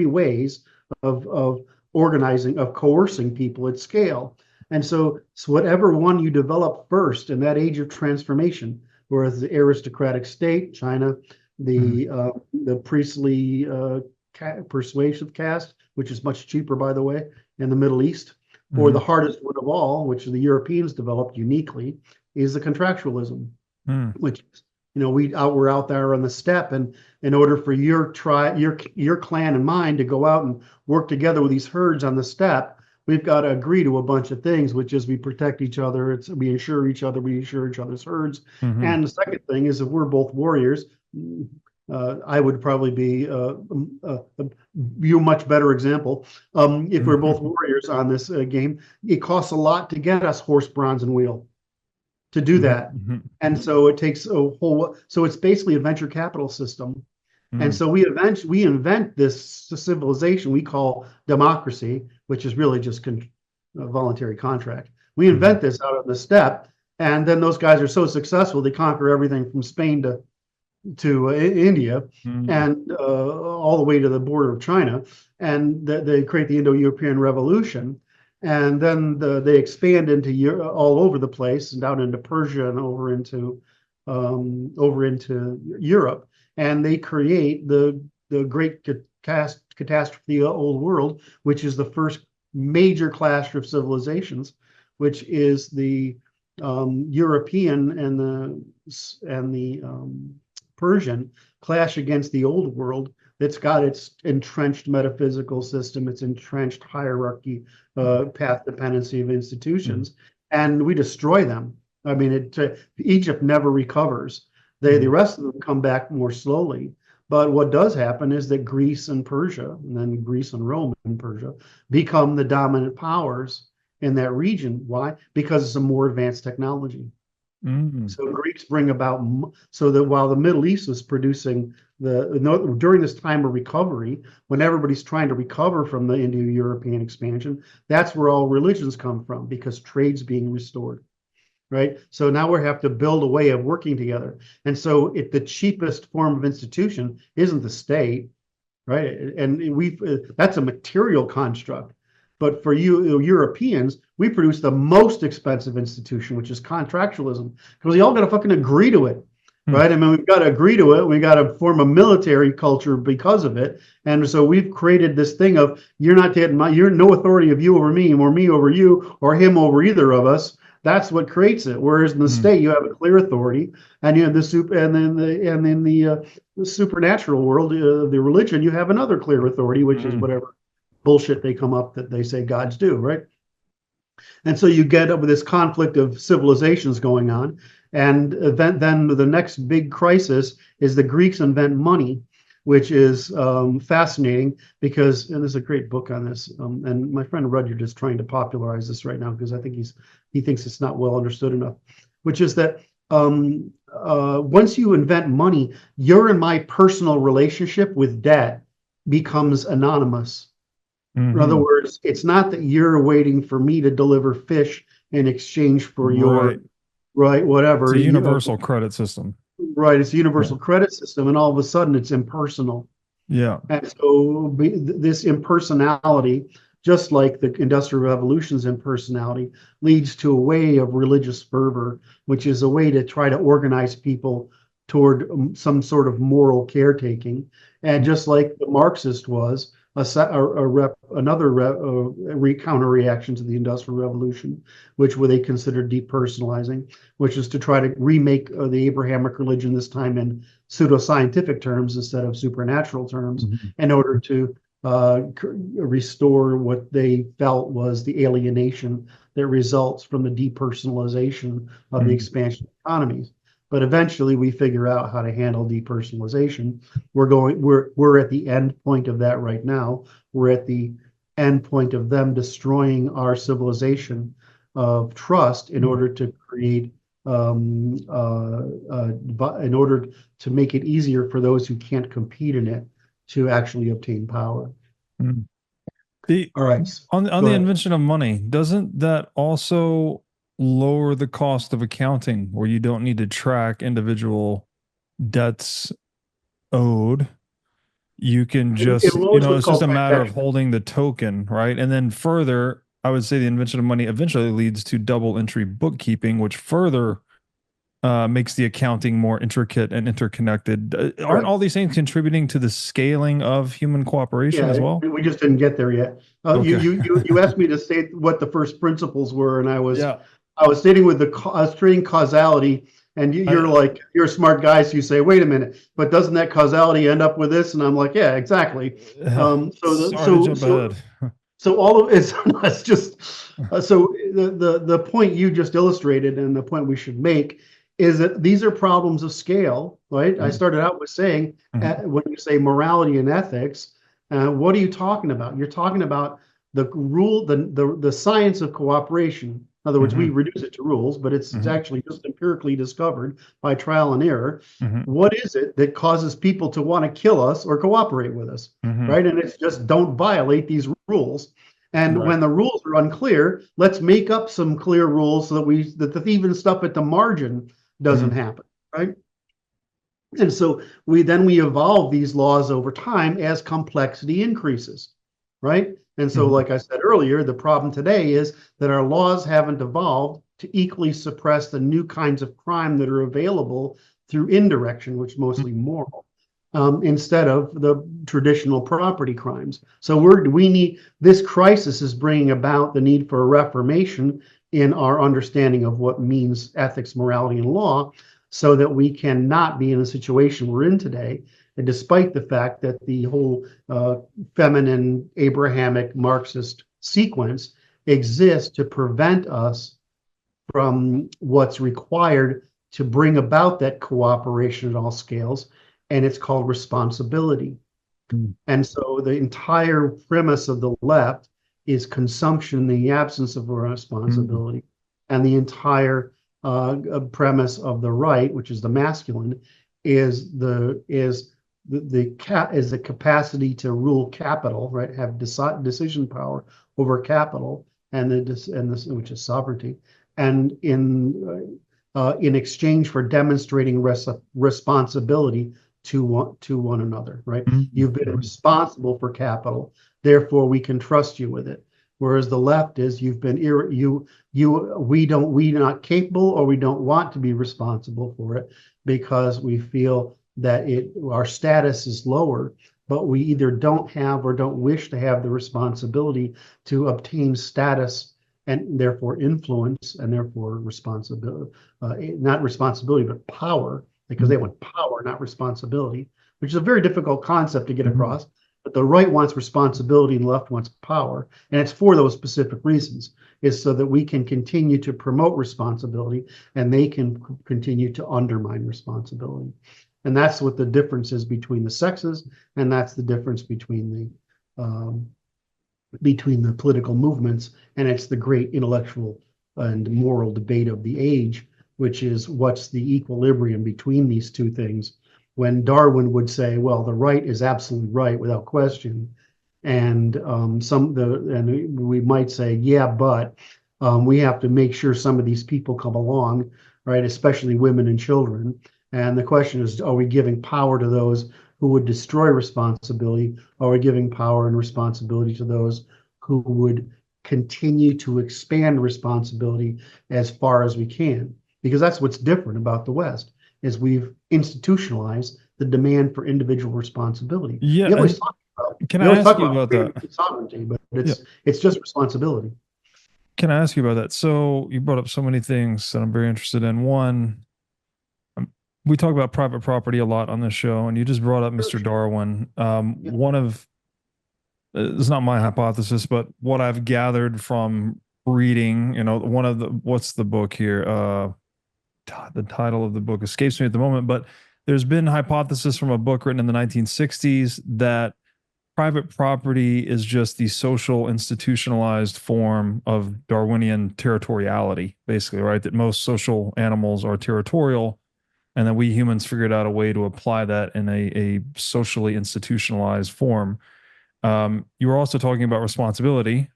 ways of organizing, of coercing people at scale. And so whatever one you develop first in that age of transformation, whereas the aristocratic state, China, the priestly persuasive caste, which is much cheaper, by the way, in the Middle East, or the hardest one of all, which the Europeans developed uniquely, is the contractualism, which we're out there on the steppe, and in order for your clan and mine to go out and work together with these herds on the steppe, we've got to agree to a bunch of things, which is we protect each other, we insure each other, we insure each other's herds. And the second thing is if we're both warriors, I would probably be you much better example. If we're both warriors on this game, it costs a lot to get us horse, bronze, and wheel to do that. And so it takes a whole, so it's basically a venture capital system. And so we invent this civilization we call democracy, which is really just a voluntary contract. We invent this out of the steppe, and then those guys are so successful, they conquer everything from Spain to India and all the way to the border of China, and they create the Indo-European Revolution, and then they expand into all over the place and down into Persia and over into Europe, and they create the great catastrophe of the old world, which is the first major clash of civilizations, which is the European and the Persian clash against the old world that's got its entrenched metaphysical system, its entrenched hierarchy, path dependency of institutions, and we destroy them. I mean, Egypt never recovers. The rest of them come back more slowly. But what does happen is that Greece and Persia, and then Greece and Rome and Persia, become the dominant powers in that region. Why? Because it's a more advanced technology. So Greeks bring about, so that while the Middle East is producing during this time of recovery, when everybody's trying to recover from the Indo-European expansion, that's where all religions come from, because trade's being restored, right? So now we have to build a way of working together. And so the cheapest form of institution isn't the state, right? And that's a material construct. But for you Europeans, we produce the most expensive institution, which is contractualism, because we all got to fucking agree to it, right? I mean, we've got to agree to it. We got to form a military culture because of it. And so we've created this thing of you're no authority of you over me, or me over you, or him over either of us. That's what creates it. Whereas in the state, you have a clear authority, and you have the supernatural world, the religion, you have another clear authority, which is whatever bullshit they come up that they say gods do, right? And so you get up with this conflict of civilizations going on, and then the next big crisis is the Greeks invent money. which is fascinating because, and there's a great book on this, and my friend Rudyard is trying to popularize this right now because I think he thinks it's not well understood enough, which is that once you invent money, your and my personal relationship with debt becomes anonymous. In other words, it's not that you're waiting for me to deliver fish in exchange for your whatever. It's a universal credit system. Right, it's a universal credit system, and all of a sudden it's impersonal. Yeah. And so this impersonality, just like the Industrial Revolution's impersonality, leads to a way of religious fervor, which is a way to try to organize people toward some sort of moral caretaking. And just like the Marxist was, another counter reaction to the Industrial Revolution, which they considered depersonalizing, which is to try to remake the Abrahamic religion, this time in pseudoscientific terms instead of supernatural terms, in order to restore what they felt was the alienation that results from the depersonalization of the expansion of economies. But eventually we figure out how to handle depersonalization. We're at the end point of that right now. We're at the end point of them destroying our civilization of trust in order to create, in order to make it easier for those who can't compete in it to actually obtain power. All right. On the invention of money, doesn't that also lower the cost of accounting, where you don't need to track individual debts owed? You can just, it's just a matter of holding the token, right? And then further, I would say the invention of money eventually leads to double entry bookkeeping, which further makes the accounting more intricate and interconnected. Aren't all these things contributing to the scaling of human cooperation as well? We just didn't get there yet. Okay. You asked me to state what the first principles were, and I was stating causality, and you're a smart guy, so you say, wait a minute, but doesn't that causality end up with this? And I'm like, yeah, exactly. So all of it's just so the point you just illustrated, and the point we should make, is that these are problems of scale, right? I started out with saying, when you say morality and ethics, what are you talking about? You're talking about the rule, the science of cooperation. In other words, we reduce it to rules, but it's actually just empirically discovered by trial and error. What is it that causes people to want to kill us or cooperate with us, right? And it's just don't violate these rules. And when the rules are unclear, let's make up some clear rules so that the even stuff at the margin doesn't happen, right? And so we evolve these laws over time as complexity increases, right? And so, like I said earlier, the problem today is that our laws haven't evolved to equally suppress the new kinds of crime that are available through indirection, which is mostly moral, instead of the traditional property crimes. So this crisis is bringing about the need for a reformation in our understanding of what means ethics, morality, and law, so that we cannot be in the situation we're in today. And despite the fact that the whole feminine, Abrahamic, Marxist sequence exists to prevent us from what's required to bring about that cooperation at all scales, and it's called responsibility. And so the entire premise of the left is consumption in the absence of responsibility, and the entire premise of the right, which is the masculine, is the capacity to rule capital, right? Have decision power over capital, which is sovereignty, and in exchange for demonstrating responsibility to one another, right? You've been responsible for capital, therefore we can trust you with it. Whereas the left is we're not capable, or we don't want to be responsible for it because we feel that our status is lower, but we either don't have or don't wish to have the responsibility to obtain status and therefore influence and therefore responsibility, not responsibility, but power, because they want power, not responsibility, which is a very difficult concept to get across. But the right wants responsibility and the left wants power. And it's for those specific reasons. It's so that we can continue to promote responsibility and they can continue to undermine responsibility. And that's what the difference is between the sexes, and that's the difference between the political movements, and it's the great intellectual and moral debate of the age, which is what's the equilibrium between these two things. When Darwin would say, well, the right is absolutely right without question, and we might say, yeah, but we have to make sure some of these people come along, right? Especially women and children. And the question is, are we giving power to those who would destroy responsibility? Or are we giving power and responsibility to those who would continue to expand responsibility as far as we can? Because that's what's different about the West, is we've institutionalized the demand for individual responsibility. Yeah. Can I ask you about that? Sovereignty, but it's just responsibility. Can I ask you about that? So you brought up so many things that I'm very interested in. One, we talk about private property a lot on this show, and you just brought up Mr. Darwin. One of, it's not my hypothesis, but what I've gathered from reading, one of the, what's the book here? The title of the book escapes me at the moment, but there's been hypothesis from a book written in the 1960s that private property is just the social institutionalized form of Darwinian territoriality, basically, right? That most social animals are territorial, and that we humans figured out a way to apply that in a socially institutionalized form. You were also talking about responsibility.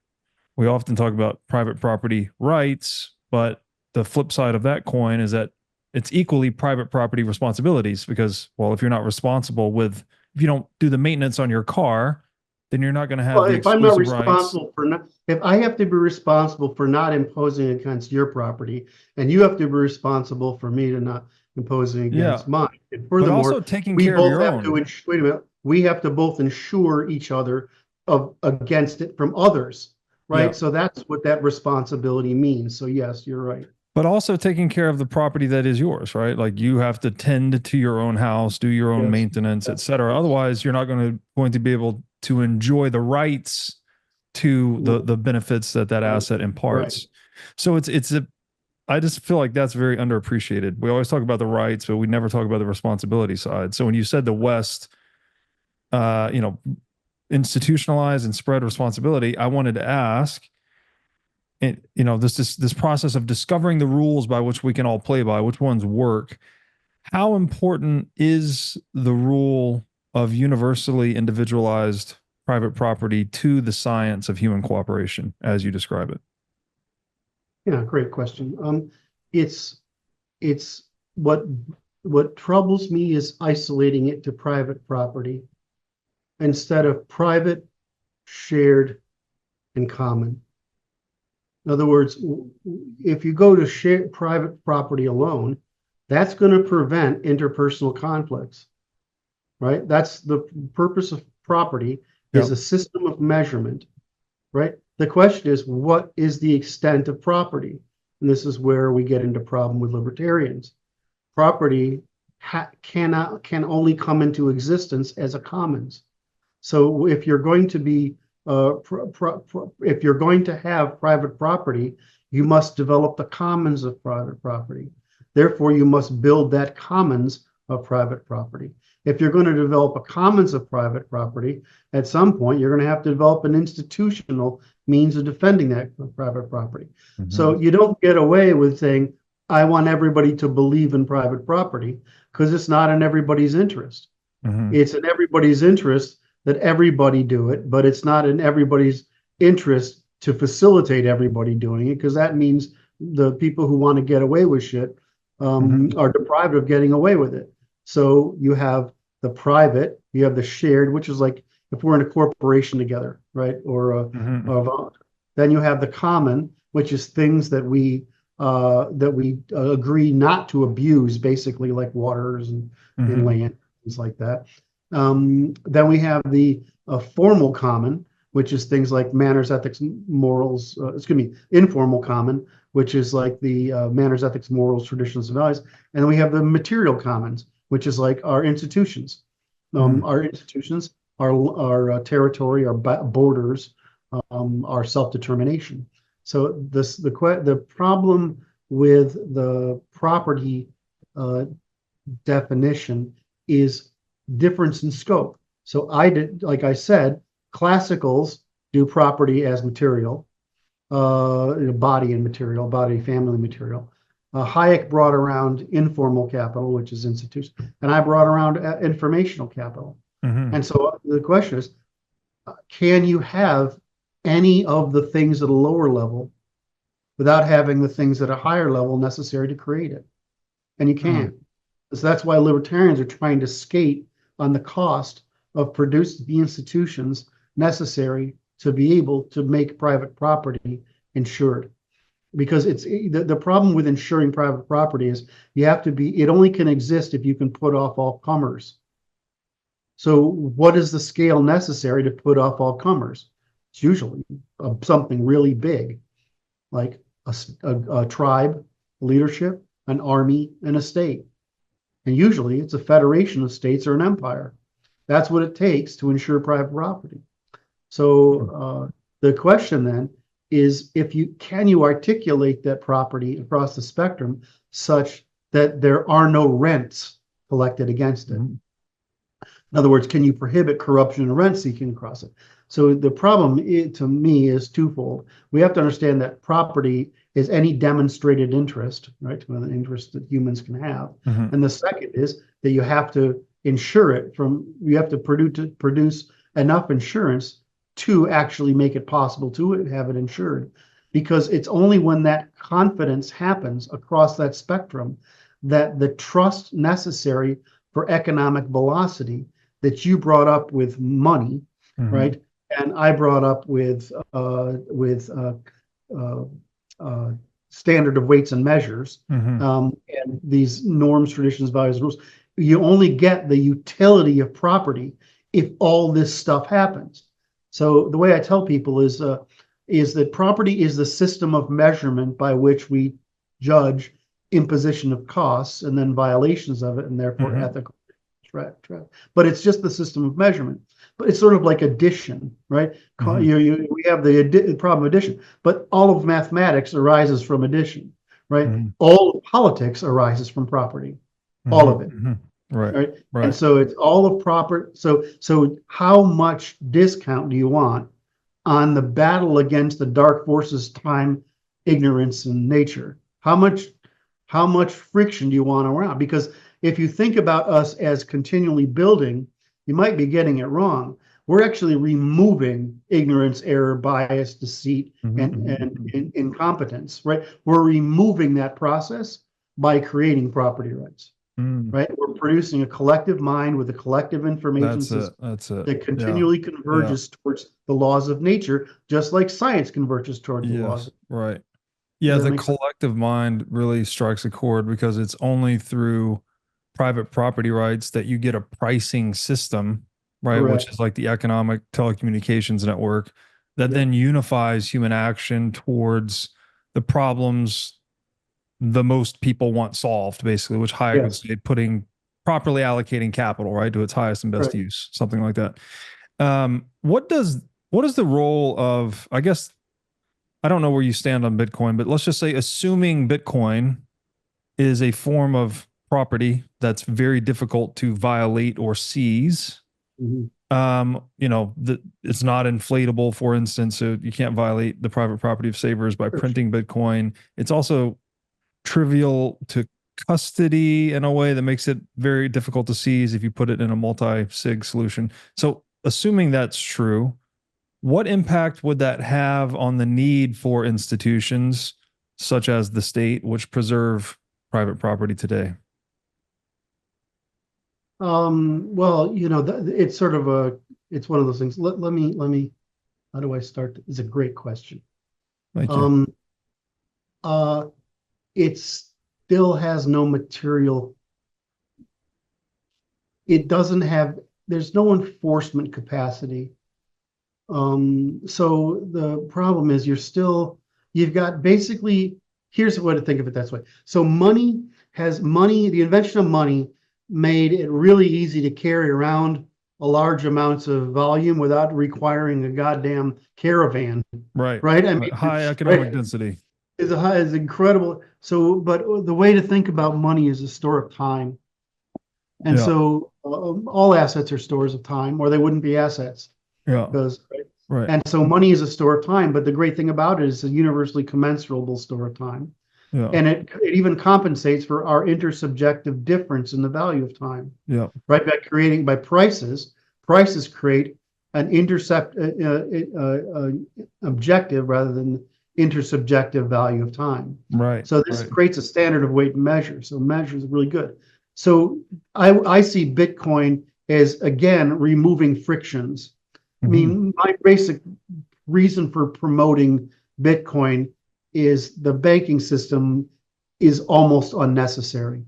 We often talk about private property rights, but the flip side of that coin is that it's equally private property responsibilities, because, well, if you're not responsible with, if you don't do the maintenance on your car, then you're not going to have the exclusive rights. If I'm not responsible if I have to be responsible for not imposing against your property, and you have to be responsible for me to not imposing against mine. And furthermore, but also taking care of your own. Wait a minute. We have to both insure each other against it from others, right? Yeah. So that's what that responsibility means. So yes, you're right. But also taking care of the property that is yours, right? Like you have to tend to your own house, do your own maintenance, et cetera. Otherwise, you're not going to be able to enjoy the rights to the benefits that asset imparts. Right. So I just feel like that's very underappreciated. We always talk about the rights, but we never talk about the responsibility side. So when you said the West, institutionalize and spread responsibility, I wanted to ask, this process of discovering the rules by which we can all play by, which ones work. How important is the rule of universally individualized private property to the science of human cooperation, as you describe it? Yeah, great question. It's what troubles me is isolating it to private property instead of private, shared, and common. In other words, if you go to shared private property alone, that's going to prevent interpersonal conflicts, right? That's the purpose of property, is a system of measurement, right? The question is, what is the extent of property? And this is where we get into problem with libertarians. Property can only come into existence as a commons. So if you're going to be if you're going to have private property, you must develop the commons of private property. Therefore, you must build that commons of private property. If you're going to develop a commons of private property, at some point, you're going to have to develop an institutional means of defending that private property. Mm-hmm. So you don't get away with saying, I want everybody to believe in private property, because it's not in everybody's interest. Mm-hmm. It's in everybody's interest that everybody do it, but it's not in everybody's interest to facilitate everybody doing it, because that means the people who want to get away with shit are deprived of getting away with it. So you have the private, you have the shared, which is like if we're in a corporation together, right? Or then you have the common, which is things that we agree not to abuse, basically, like waters and land, things like that. Then we have the formal common, which is things like manners, ethics, morals. Informal common, which is like the manners, ethics, morals, traditions, and values. And then we have the material commons, which is like our institutions. Our institutions, our territory, our borders, our self-determination. So the problem with the property definition is difference in scope. So like I said, classicals do property as material, body and material, body, family material. Hayek brought around informal capital, which is institution, and I brought around informational capital. Mm-hmm. And so the question is, can you have any of the things at a lower level without having the things at a higher level necessary to create it? And you can't. So that's why libertarians are trying to skate on the cost of producing the institutions necessary to be able to make private property insured. Because it's the problem with insuring private property is it only can exist if you can put off all comers. So what is the scale necessary to put off all comers? It's usually something really big, like a tribe, leadership, an army, and a state. And usually it's a federation of states or an empire. That's what it takes to insure private property. So the question then is, can you articulate that property across the spectrum such that there are no rents collected against it? In other words, can you prohibit corruption and rent seeking across it? So the problem to me is twofold. We have to understand that property is any demonstrated interest, right? One of the interests that humans can have. Mm-hmm. And the second is that you have to insure it you have to produce enough insurance to actually make it possible to have it insured. Because it's only when that confidence happens across that spectrum that the trust necessary for economic velocity that you brought up with money, mm-hmm. right? And I brought up with standard of weights and measures, mm-hmm. And these norms, traditions, values, rules. You only get the utility of property if all this stuff happens. So the way I tell people is that property is the system of measurement by which we judge imposition of costs and then violations of it, and therefore mm-hmm. ethical. But it's just the system of measurement. But it's sort of like addition, right? Mm-hmm. We have the problem of addition, but all of mathematics arises from addition, right? Mm-hmm. All of politics arises from property, mm-hmm. all of it, mm-hmm. right? And so it's all of proper. So how much discount do you want on the battle against the dark forces, time, ignorance, and nature? How much friction do you want around? Because if you think about us as continually building, you might be getting it wrong. We're actually removing ignorance, error, bias, deceit, mm-hmm. and incompetence, right? We're removing that process by creating property rights, right? We're producing a collective mind with a collective information system that continually converges towards the laws of nature, just like science converges towards the laws. Right. Yeah, the collective mind really strikes a chord because it's only through private property rights that you get a pricing system, right? Correct. Which is like the economic telecommunications network that then unifies human action towards the problems the most people want solved, basically, which Hayek would say properly allocating capital, right, to its highest and best use, something like that. What is the role of, I guess, I don't know where you stand on Bitcoin, but let's just say assuming Bitcoin is a form of property that's very difficult to violate or seize. Mm-hmm. It's not inflatable, for instance, so you can't violate the private property of savers by printing Bitcoin. It's also trivial to custody in a way that makes it very difficult to seize if you put it in a multi-sig solution. So assuming that's true, what impact would that have on the need for institutions such as the state, which preserve private property today? Well, it's sort of it's one of those things. Let me, how do I start? It's a great question. Thank you. It still has no material. There's no enforcement capacity. So the problem is you've got basically, here's a way to think of it this way. So the invention of money made it really easy to carry around a large amounts of volume without requiring a goddamn caravan. Right. I mean, high economic density is incredible. So, but the way to think about money is a store of time. And so all assets are stores of time, or they wouldn't be assets. Yeah. Because, Right. and so money is a store of time, but the great thing about it is a universally commensurable store of time. Yeah. And it even compensates for our intersubjective difference in the value of time. Yeah. Right, by prices create an objective rather than intersubjective value of time. Right. So this creates a standard of weight and measure. So measure is really good. So I see Bitcoin as, again, removing frictions. I mean, my basic reason for promoting Bitcoin is the banking system is almost unnecessary.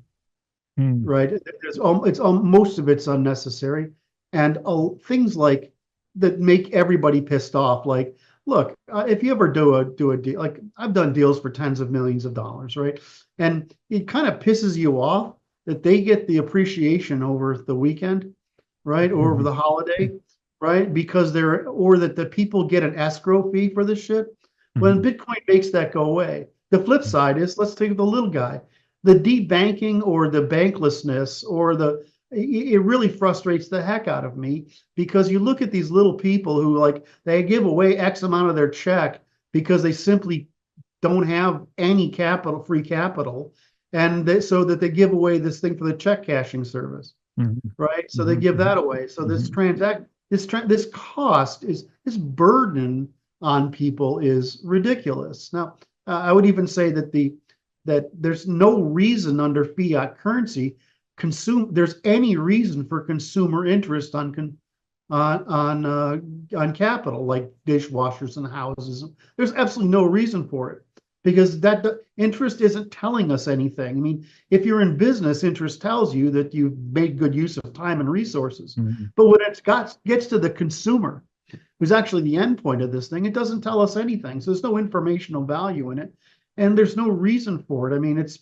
Right? Most of it's unnecessary, and things like that make everybody pissed off. Like, look, if you ever do a deal, like I've done deals for tens of millions of dollars, right? And it kind of pisses you off that they get the appreciation over the weekend, right, or over the holiday, right? Because or that the people get an escrow fee for this shit. When Bitcoin makes that go away. The flip side is, let's take the little guy. The debanking or the banklessness or it really frustrates the heck out of me, because you look at these little people who, like, they give away X amount of their check because they simply don't have any free capital, and so that they give away this thing for the check cashing service, right? So they give that away. So this cost this burden on people is ridiculous. Now, I would even say that there's no reason under fiat currency there's any reason for consumer interest on capital, like dishwashers and houses. There's absolutely no reason for it, because the interest isn't telling us anything. I mean, if you're in business, interest tells you that you've made good use of time and resources. But when gets to the consumer, who's actually the end point of this thing, it doesn't tell us anything. So there's no informational value in it, and there's no reason for it. I mean, it's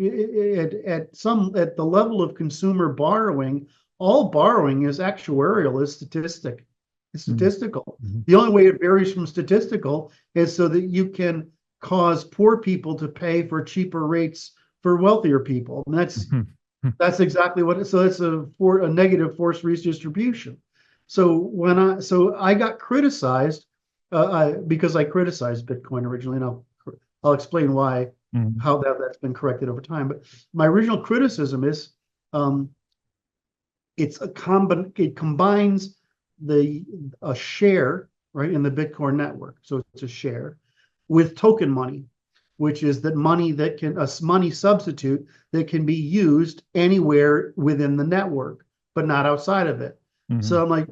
at the level of consumer borrowing, all borrowing is actuarial, is statistical. The only way it varies from statistical is so that you can cause poor people to pay for cheaper rates for wealthier people. And that's exactly what so it's a negative force redistribution. So I got criticized because I criticized Bitcoin originally, and I'll explain why, how that's been corrected over time. But my original criticism is it combines a share, right, in the Bitcoin network. So it's a share with token money, which is that money a money substitute that can be used anywhere within the network, but not outside of it. So I'm like,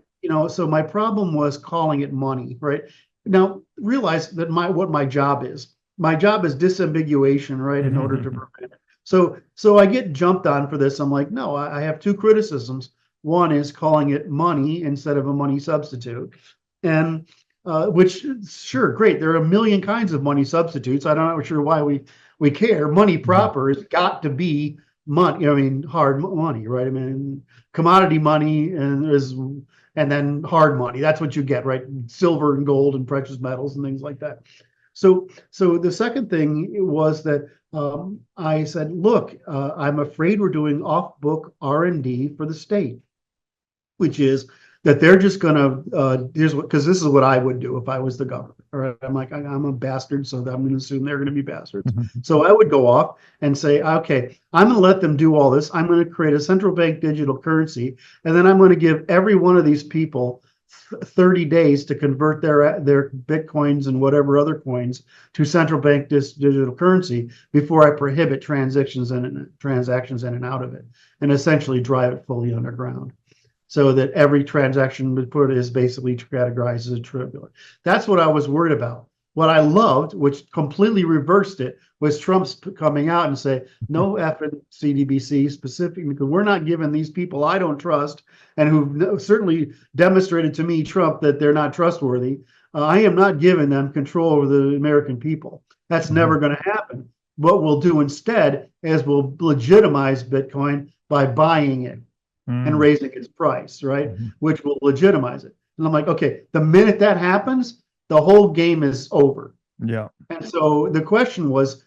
so my problem was calling it money, right? Now, realize that what my job is. My job is disambiguation, right, in order to prevent it. So I get jumped on for this. I'm like, no, I have two criticisms. One is calling it money instead of a money substitute. And which, sure, great. There are a million kinds of money substitutes. I'm not sure why we care. Money proper has got to be money. I mean, hard money, right? I mean, commodity money and then hard money. That's what you get, right? Silver and gold and precious metals and things like that. So the second thing was that I said, look, I'm afraid we're doing off-book R&D for the state, which is that they're just going to, because this is what I would do if I was the government. All right, I'm like, I'm a bastard, so I'm going to assume they're going to be bastards. So I would go off and say, okay, I'm going to let them do all this. I'm going to create a central bank digital currency, and then I'm going to give every one of these people 30 days to convert their Bitcoins and whatever other coins to central bank digital currency before I prohibit transactions in and out of it, and essentially drive it fully underground, so that every transaction we put is basically categorized as a trivial. That's what I was worried about. What I loved, which completely reversed it, was Trump's coming out and say, no effing CDBC specifically, because we're not giving these people I don't trust and who've certainly demonstrated to me, Trump, that they're not trustworthy. I am not giving them control over the American people. That's never going to happen. What we'll do instead is we'll legitimize Bitcoin by buying it and raising its price, right? Which will legitimize it. And I'm like, okay, the minute that happens, the whole game is over. Yeah. And so the question was,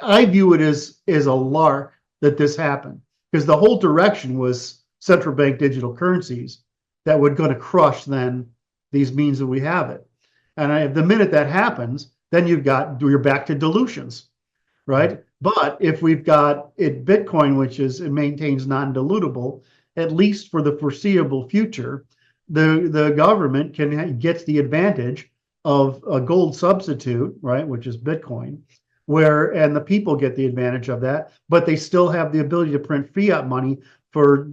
I view it as a lark that this happened, because the whole direction was central bank digital currencies that would going to crush then these means that we have it. And the minute that happens, then you're back to dilutions, right? But if we've got it Bitcoin, it maintains non-dilutable, at least for the foreseeable future, the government gets the advantage of a gold substitute, right, which is Bitcoin, and the people get the advantage of that, but they still have the ability to print fiat money for,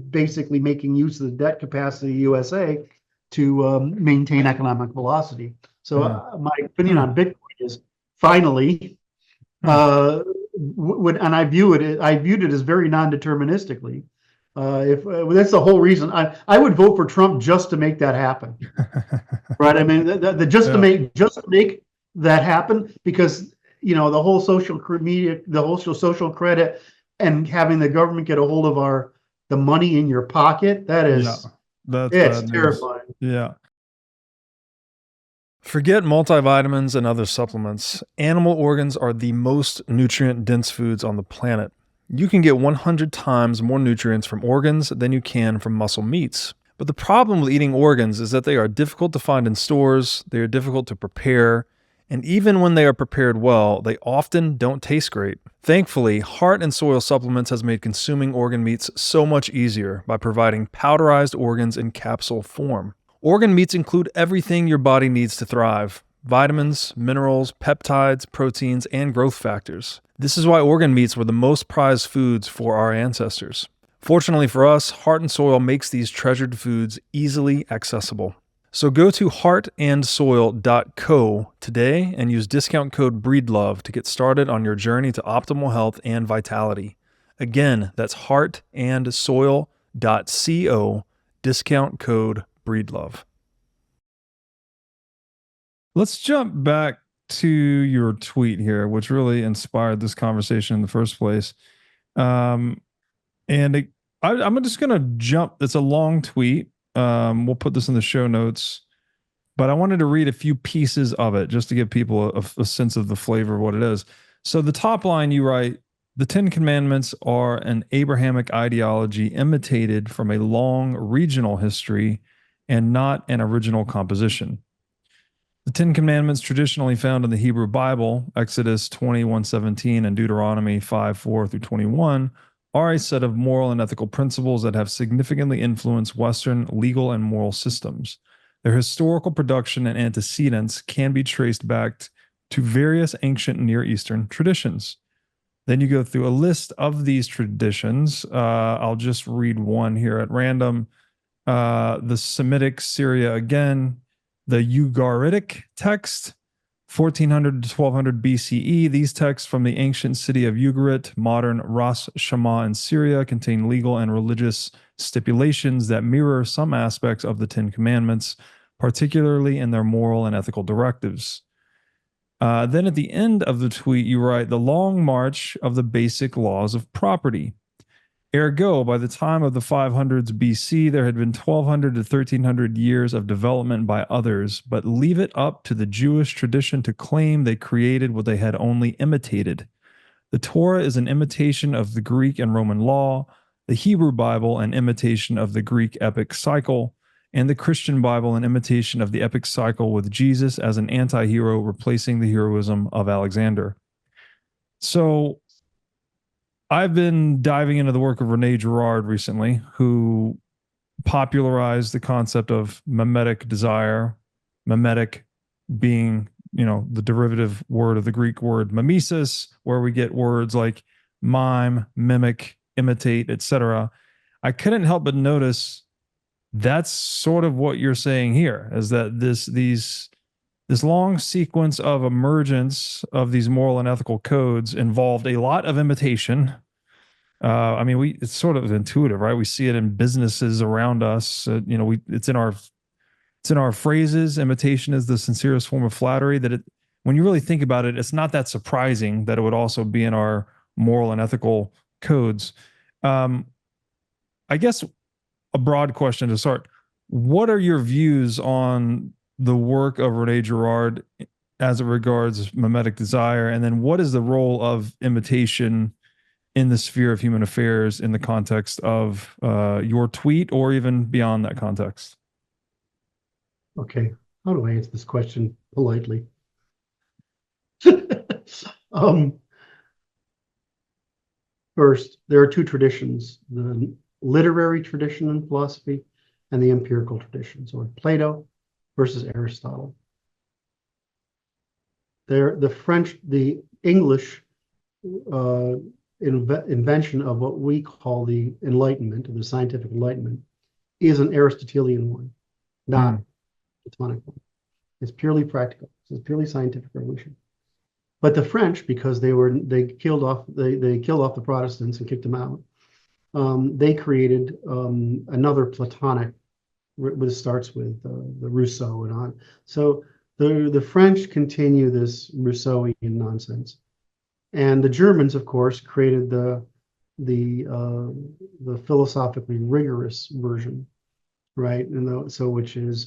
basically making use of the debt capacity of the USA to maintain economic velocity. So my opinion on Bitcoin is finally, and I viewed it as very non-deterministically. If that's the whole reason I would vote for Trump just to make that happen, right? I mean, to make that happen, because the whole social media, the whole social credit, and having the government get a hold of the money in your pocket, it's terrifying. Yeah. Forget multivitamins and other supplements. Animal organs are the most nutrient-dense foods on the planet. You can get 100 times more nutrients from organs than you can from muscle meats. But the problem with eating organs is that they are difficult to find in stores, they are difficult to prepare, and even when they are prepared well, they often don't taste great. Thankfully, Heart and Soil Supplements has made consuming organ meats so much easier by providing powderized organs in capsule form. Organ meats include everything your body needs to thrive: vitamins, minerals, peptides, proteins, and growth factors. This is why organ meats were the most prized foods for our ancestors. Fortunately for us, Heart and Soil makes these treasured foods easily accessible. So go to heartandsoil.co today and use discount code BREEDLOVE to get started on your journey to optimal health and vitality. Again, that's heartandsoil.co, discount code BREEDLOVE. Let's jump back to your tweet here, which really inspired this conversation in the first place. I'm just going to jump. It's a long tweet. We'll put this in the show notes, but I wanted to read a few pieces of it just to give people a sense of the flavor of what it is. So the top line, you write, "The Ten Commandments are an Abrahamic ideology imitated from a long regional history and not an original composition. The Ten Commandments traditionally found in the Hebrew Bible, Exodus 21:17 and Deuteronomy 5:4 through 21, are a set of moral and ethical principles that have significantly influenced Western legal and moral systems. Their historical production and antecedents can be traced back to various ancient Near Eastern traditions." Then you go through a list of these traditions. I'll just read one here at random. The Semitic Syria again, the Ugaritic text, 1400 to 1200 BCE. These texts from the ancient city of Ugarit, modern Ras Shamah in Syria, contain legal and religious stipulations that mirror some aspects of the Ten Commandments, particularly in their moral and ethical directives. Then at the end of the tweet, you write, "The long march of the basic laws of property. Ergo, by the time of the 500s BC, there had been 1200 to 1300 years of development by others, but leave it up to the Jewish tradition to claim they created what they had only imitated. The Torah is an imitation of the Greek and Roman law, the Hebrew Bible an imitation of the Greek epic cycle, and the Christian Bible an imitation of the epic cycle with Jesus as an anti-hero replacing the heroism of Alexander." So I've been diving into the work of Rene Girard recently, who popularized the concept of mimetic desire, mimetic being, the derivative word of the Greek word mimesis, where we get words like mime, mimic, imitate, etc. I couldn't help but notice that's sort of what you're saying here, is that this long sequence of emergence of these moral and ethical codes involved a lot of imitation. It's sort of intuitive, right? We see it in businesses around us. It's in our phrases. Imitation is the sincerest form of flattery. When you really think about it, it's not that surprising that it would also be in our moral and ethical codes. I guess a broad question to start: what are your views on the work of Rene Girard as it regards mimetic desire? And then what is the role of imitation in the sphere of human affairs in the context of your tweet or even beyond that context? Okay, how do I answer this question politely? First, there are two traditions, the literary tradition in philosophy and the empirical tradition. So Plato versus Aristotle. The English invention of what we call the Enlightenment, or the scientific Enlightenment, is an Aristotelian one, not a Platonic one. It's purely practical. It's purely scientific revolution. But the French, because they killed off the Protestants and kicked them out, they created another Platonic, which starts with the Rousseau and on. So the French continue this Rousseauian nonsense, and the Germans, of course, created the philosophically rigorous version, right? And so which is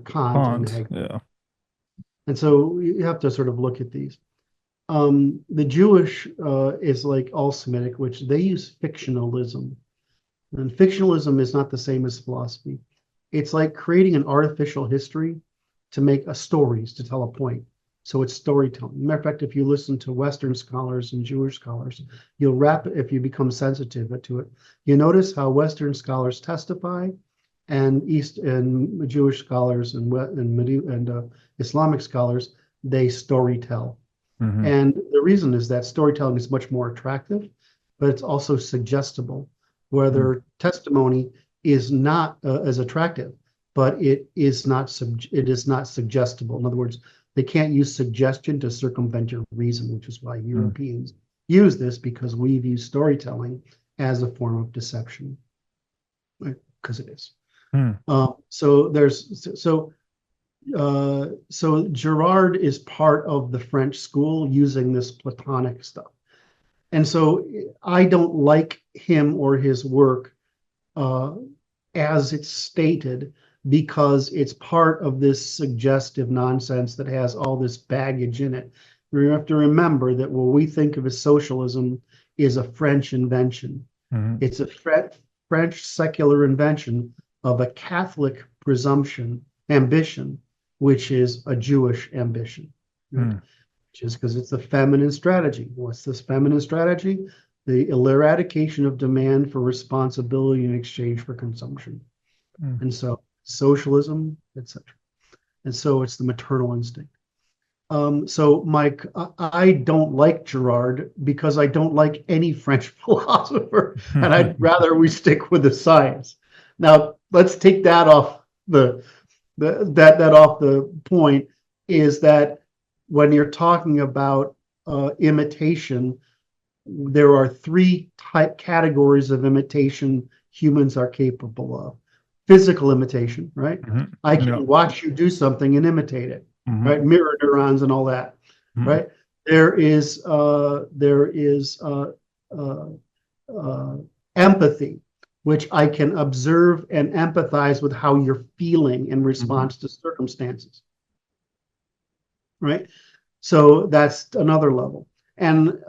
Kant and Hegel. Yeah. And so you have to sort of look at these. The Jewish is like all Semitic, which they use fictionalism. And fictionalism is not the same as philosophy. It's like creating an artificial history to make stories, to tell a point. So it's storytelling. Matter of fact, if you listen to Western scholars and Jewish scholars, if you become sensitive to it, you notice how Western scholars testify and Jewish scholars and Islamic scholars, they storytell. Mm-hmm. And the reason is that storytelling is much more attractive, but it's also suggestible, where their testimony is not as attractive, but it is not suggestible. In other words, they can't use suggestion to circumvent your reason, which is why Europeans use this, because we view storytelling as a form of deception, right? Because it is. So Girard is part of the French school using this Platonic stuff. And so I don't like him or his work as it's stated, because it's part of this suggestive nonsense that has all this baggage in it. We have to remember that what we think of as socialism is a French invention. It's a French secular invention of a Catholic ambition, which is a Jewish ambition, right? Which is because it's a feminine strategy. What's this feminine strategy? The eradication of demand for responsibility in exchange for consumption. And so socialism, etc. And so it's the maternal instinct. So Mike, I don't like Girard because I don't like any French philosopher, and I'd rather we stick with the science. Now let's take that off off the point, is that when you're talking about imitation, there are three categories of imitation humans are capable of. Physical imitation, right? I can watch you do something and imitate it, right? Mirror neurons and all that, right? There is empathy, which I can observe and empathize with how you're feeling in response to circumstances, right? So that's another level. And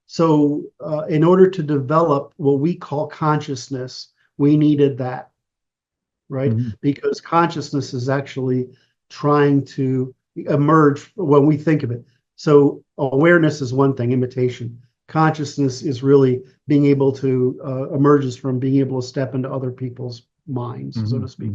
so in order to develop what we call consciousness, we needed that, right? Because consciousness is actually trying to emerge when we think of it. So awareness is one thing, imitation. Consciousness is really being able to emerges from being able to step into other people's minds, so to speak.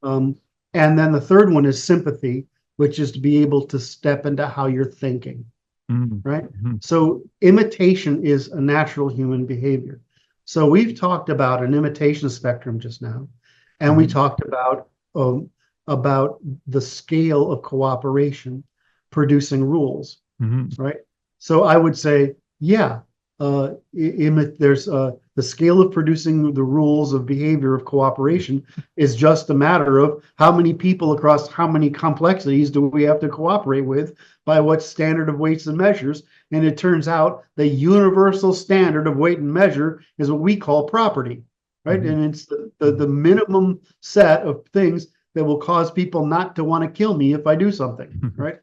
And then the third one is sympathy, which is to be able to step into how you're thinking, right? So imitation is a natural human behavior. So we've talked about an imitation spectrum just now, and we talked about the scale of cooperation producing rules, right? So I would say, yeah, there's the scale of producing the rules of behavior of cooperation is just a matter of how many people across how many complexities do we have to cooperate with by what standard of weights and measures. And it turns out the universal standard of weight and measure is what we call property, right? And it's the minimum set of things that will cause people not to want to kill me if I do something, right?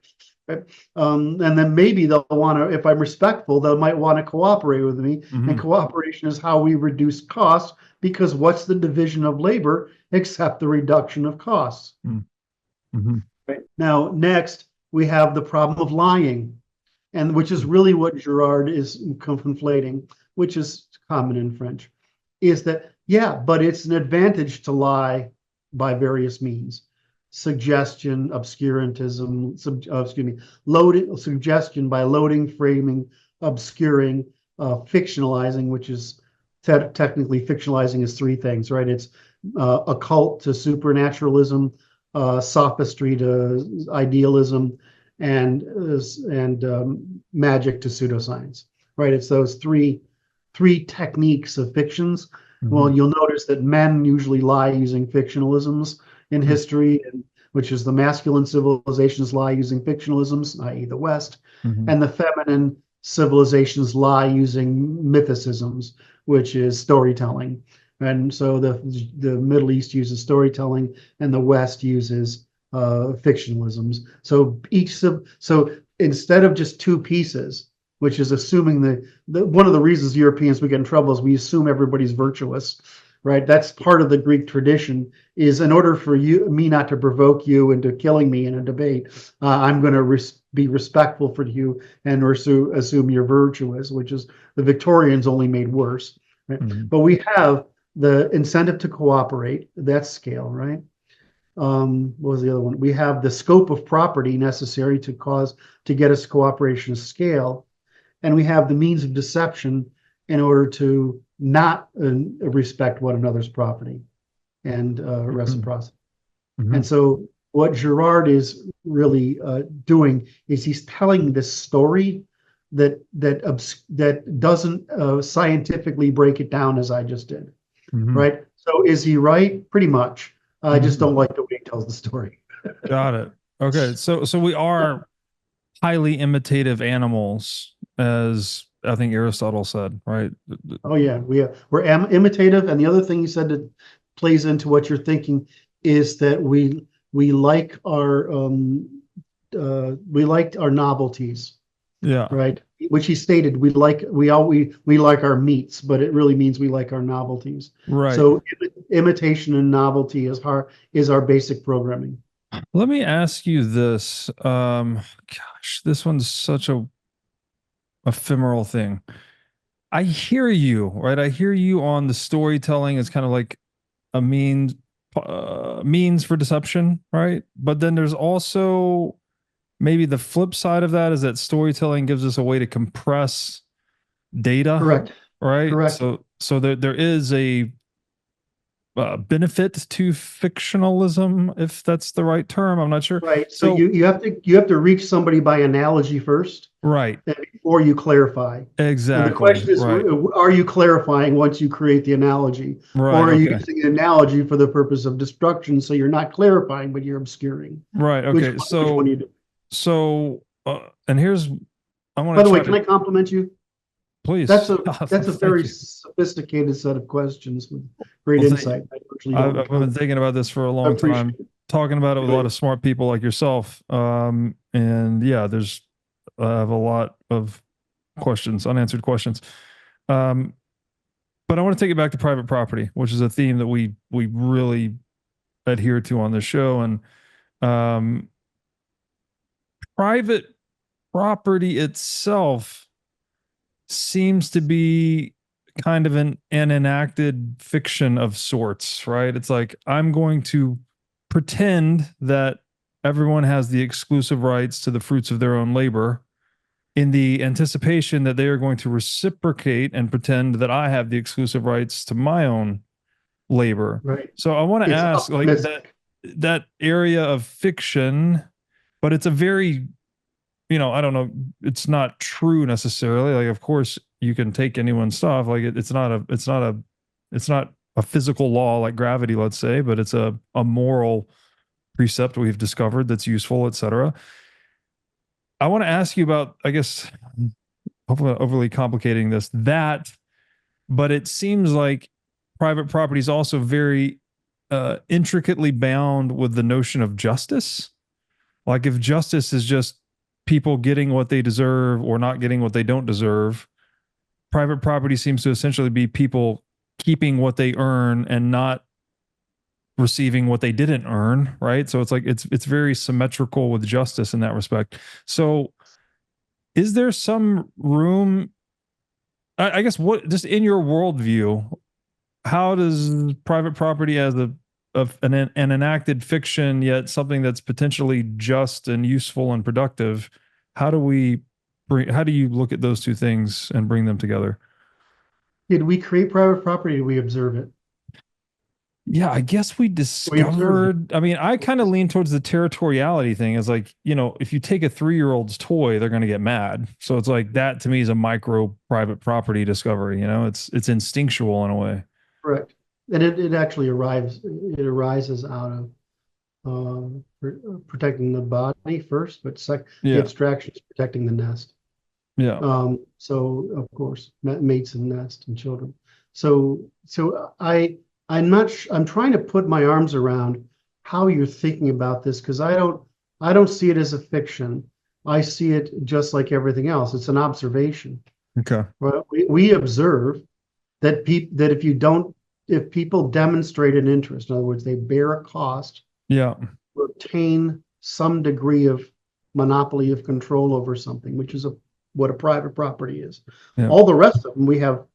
Right? And then maybe they'll want to, if I'm respectful, they might want to cooperate with me. Mm-hmm. And cooperation is how we reduce costs, because what's the division of labor except the reduction of costs? Mm-hmm. Right? Now, next, we have the problem of lying, and which is really what Girard is conflating, which is common in French, is that, yeah, but it's an advantage to lie by various means. Suggestion, obscurantism, loading, suggestion by loading, framing, obscuring, fictionalizing, which is technically fictionalizing is three things, right? It's occult to supernaturalism, sophistry to idealism, and magic to pseudoscience, right? It's those three techniques of fictions. Mm-hmm. Well, you'll notice that men usually lie using fictionalisms in history, which is the masculine civilizations lie using fictionalisms, i.e. the West, and the feminine civilizations lie using mythicisms, which is storytelling. And so the Middle East uses storytelling, and the West uses fictionalisms. So so instead of just two pieces, which is assuming one of the reasons Europeans we get in trouble is we assume everybody's virtuous, right? That's part of the Greek tradition. Is in order for me not to provoke you into killing me in a debate, I'm going to be respectful for you and assume you're virtuous, which is the Victorians only made worse. Right? But we have the incentive to cooperate. That's scale, right? What was the other one? We have the scope of property necessary to get us cooperation scale, and we have the means of deception in order to not respect one another's property and reciprocity. And so what Girard is really doing is he's telling this story that doesn't scientifically break it down as I just did, right? So is he right? Pretty much. I just don't like the way he tells the story. Got it. Okay, so we are highly imitative animals, as I think Aristotle said, right? Oh yeah, we're imitative, and the other thing he said that plays into what you're thinking is that we like our novelties. Yeah. Right. Which he stated we like our meats, but it really means we like our novelties. Right. So imitation and novelty is our basic programming. Let me ask you this. Gosh, this one's such a ephemeral thing. I hear you, right? I hear you on the storytelling is kind of like a means for deception, right? But then there's also maybe the flip side of that is that storytelling gives us a way to compress data. Correct. Right. Correct. So there is a benefit to fictionalism, if that's the right term. I'm not sure. Right. So you have to reach somebody by analogy first. Right. Before you clarify. Exactly. And the question is, right. Are you clarifying once you create the analogy? Right, or are you using an analogy for the purpose of destruction? So you're not clarifying, but you're obscuring. Right. Okay. Which one you do? And here's, I want to. By the way, can I compliment you? Please. That's a very sophisticated set of questions with great insight. I've been thinking about this for a long time, talking about it with a lot of smart people like yourself. And yeah, I have a lot of unanswered questions. But I want to take it back to private property, which is a theme that we really adhere to on this show. And private property itself seems to be kind of an enacted fiction of sorts, right? It's like, I'm going to pretend that everyone has the exclusive rights to the fruits of their own labor in the anticipation that they are going to reciprocate and pretend that I have the exclusive rights to my own labor. Right. So I want to ask, like, that area of fiction, but it's a very, I don't know, it's not true necessarily. Like, of course you can take anyone's stuff. Like it's not a physical law like gravity, let's say, but it's a moral precept we've discovered that's useful, etc. I want to ask you about, I guess, hopefully not overly complicating this, but it seems like private property is also very intricately bound with the notion of justice. Like if justice is just people getting what they deserve or not getting what they don't deserve. Private property seems to essentially be people keeping what they earn and not receiving what they didn't earn, right? So it's like it's very symmetrical with justice in that respect. So is there some room, I guess, what, just in your worldview, how does private property as an enacted fiction, yet something that's potentially just and useful and productive, how do you look at those two things and bring them together? Did we create private property? Or did we observe it? Yeah, I guess we We observed it. discovered. I mean, I kind of lean towards the territoriality thing. As like, if you take a 3-year-old's toy, they're going to get mad. So it's like that to me is a micro private property discovery. It's instinctual in a way. Correct. And it actually arises out of protecting the body first, but the abstraction is protecting the nest. Yeah. So of course, mates and nest and children. So I'm trying to put my arms around how you're thinking about this, because I don't see it as a fiction. I see it just like everything else. It's an observation. Okay. Well, we observe that if people demonstrate an interest, in other words, they bear a cost, Yeah. to obtain some degree of monopoly of control over something, which is what a private property is. Yeah. All the rest of them, we have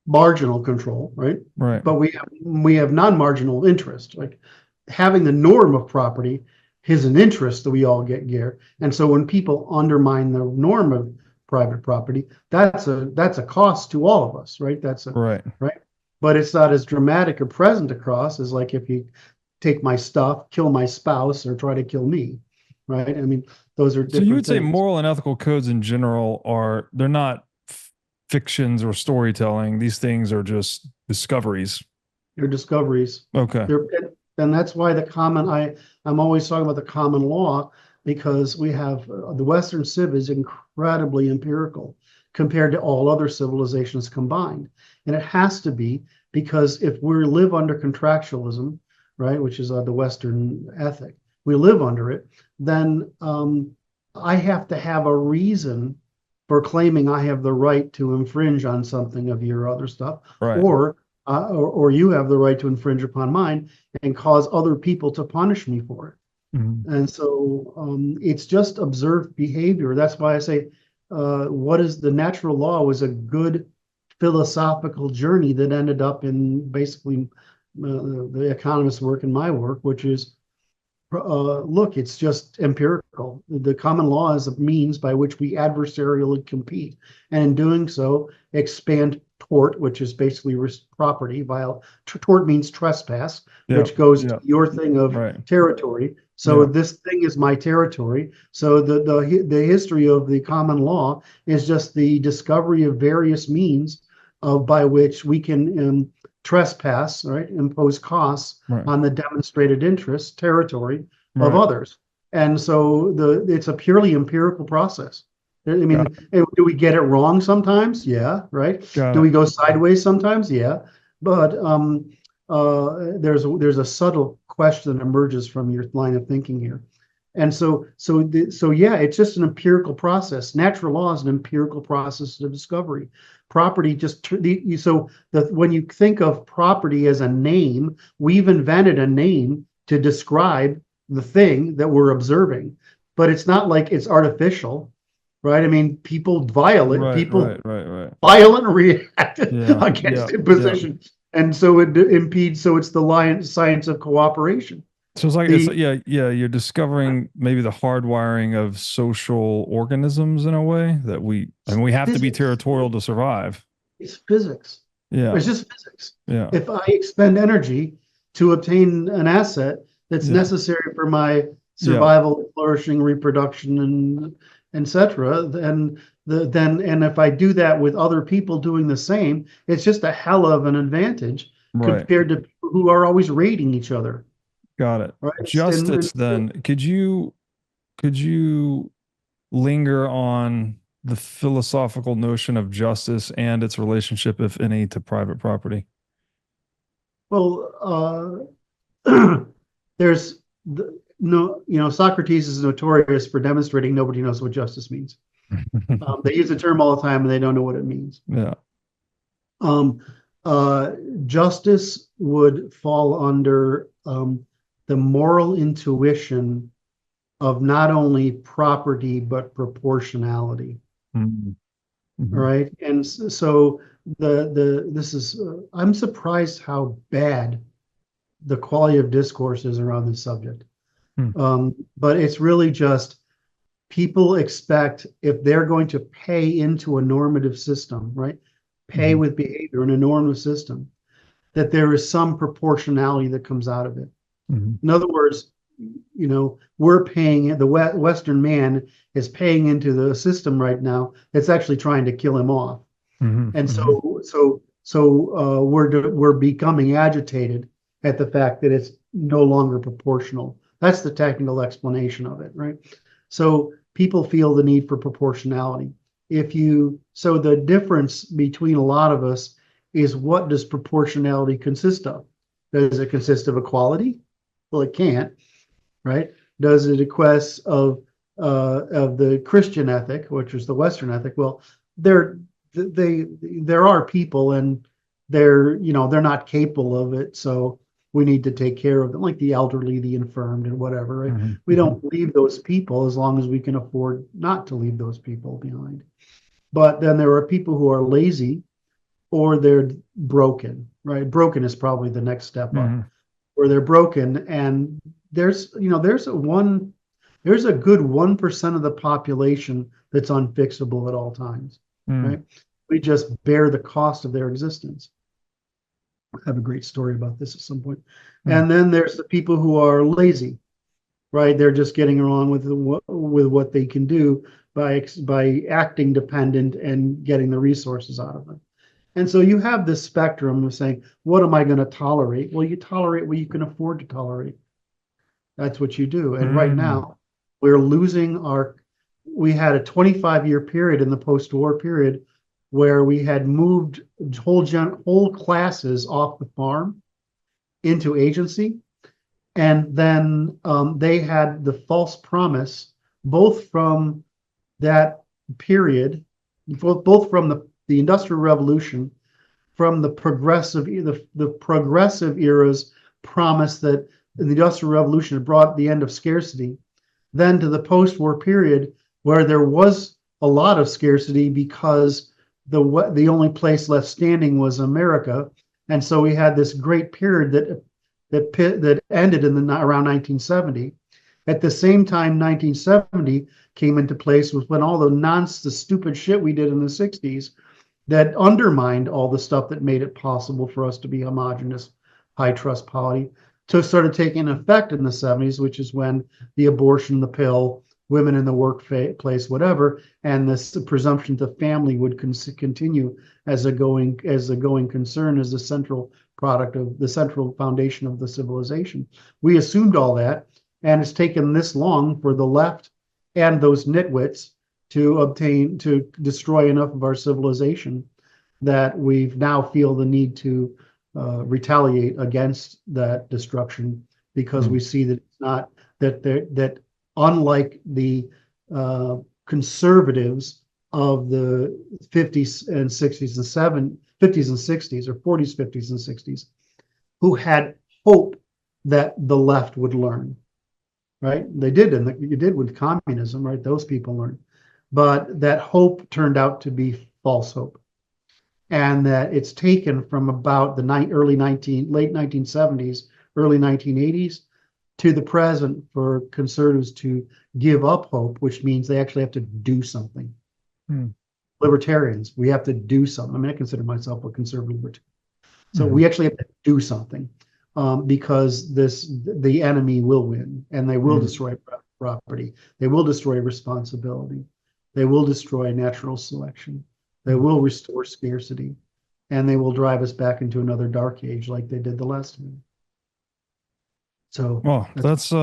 marginal control, right? Right. But we have non-marginal interest. Like having the norm of property is an interest that we all get here. And so when people undermine the norm of private property, that's a cost to all of us, right? Right. But it's not as dramatic or present across as like if you take my stuff, kill my spouse, or try to kill me, right? I mean, those are different. So you would say things. moral and ethical codes in general they're not fictions or storytelling. These things are just discoveries. They're discoveries. Okay. And that's why I'm always talking about the common law, because we have the Western civ is incredibly empirical compared to all other civilizations combined. And it has to be, because if we live under contractualism, right, which is the Western ethic, we live under it, then I have to have a reason for claiming I have the right to infringe on something of your other stuff, right. or you have the right to infringe upon mine and cause other people to punish me for it. Mm-hmm. And so it's just observed behavior. That's why I say what is the natural law was a good philosophical journey that ended up in basically the economist's work and my work, which is look, it's just empirical. The common law is a means by which we adversarially compete, and in doing so, expand tort, which is basically property. Tort means trespass, which goes to your thing of territory. So this thing is my territory. So the history of the common law is just the discovery of various means by which we can trespass, right, impose costs on the demonstrated interest territory of others. And so it's a purely empirical process. I mean, do we get it wrong sometimes? Yeah, right. Do we go sideways sometimes? Yeah. But there's a subtle question that emerges from your line of thinking here. And so yeah, it's just an empirical process. Natural law is an empirical process of discovery. Property when you think of property as a name, we've invented a name to describe the thing that we're observing, but it's not like it's artificial, right? I mean, people violently react against imposition, and so it impedes. So it's the science of cooperation. So it's like you're discovering maybe the hardwiring of social organisms in a way that we have to be territorial to survive. It's physics. Yeah. It's just physics. Yeah. If I expend energy to obtain an asset that's necessary for my survival, flourishing, reproduction, and etc., then if I do that with other people doing the same, it's just a hell of an advantage compared to people who are always raiding each other. Got it. Right? Justice, then, could you linger on the philosophical notion of justice and its relationship, if any, to private property? Well, no, Socrates is notorious for demonstrating nobody knows what justice means. They use the term all the time and they don't know what it means. Yeah. Justice would fall under the moral intuition of not only property but proportionality. Mm-hmm. Right, and so this is I'm surprised how bad the quality of discourse is around this subject. But it's really just people expect if they're going to pay into a normative system, right? Pay with behavior in a normative system, that there is some proportionality that comes out of it. In other words, we're paying, the Western man is paying into the system right now that's actually trying to kill him off. And so we're becoming agitated at the fact that it's no longer proportional. That's the technical explanation of it, right? So people feel the need for proportionality. So the difference between a lot of us is, what does proportionality consist of? Does it consist of equality? Well, it can't, right? Does it equate of the Christian ethic, which is the Western ethic? Well, there are people, and they're not capable of it, so we need to take care of them, like the elderly, the infirmed, and whatever. Right? We don't leave those people as long as we can afford not to leave those people behind. But then there are people who are lazy, or they're broken. Right? Broken is probably the next step up, where they're broken, and there's a good 1% of the population that's unfixable at all times. Right? We just bear the cost of their existence. I have a great story about this at some point. And then there's the people who are lazy, right? They're just getting along with what they can do by acting dependent and getting the resources out of them. And so you have this spectrum of saying, what am I going to tolerate? Well, you tolerate what you can afford to tolerate. That's what you do. And right now, we're losing we had a 25-year period in the post-war period where we had moved whole classes off the farm into agency. And then they had the false promise, both from that period, both from the Industrial Revolution, from the progressive era's promise that the Industrial Revolution had brought the end of scarcity, then to the post-war period where there was a lot of scarcity because the only place left standing was America. And so we had this great period that ended around 1970. At the same time, 1970 came into place was when all the stupid shit we did in the 60s that undermined all the stuff that made it possible for us to be homogenous, high trust polity, started taking effect in the 70s, which is when the abortion, the pill, women in the workplace, whatever, and this presumption that family would continue as a going concern, as the central product of the central foundation of the civilization. We assumed all that, and it's taken this long for the left and those nitwits to destroy enough of our civilization that we now feel the need to retaliate against that destruction, because we see that it's not that unlike the conservatives of the 50s and 60s and 50s and 60s, or 40s, 50s and 60s, who had hope that the left would learn, right? They did, and you did with communism, right? Those people learned, but that hope turned out to be false hope, and that it's taken from about the late 1970s, early 1980s to the present for conservatives to give up hope, which means they actually have to do something. Libertarians, we have to do something. I mean, I consider myself a conservative libertarian. So we actually have to do something because the enemy will win, and they will destroy property. They will destroy responsibility. They will destroy natural selection. They will restore scarcity, and they will drive us back into another dark age like they did the last time. So, well, that's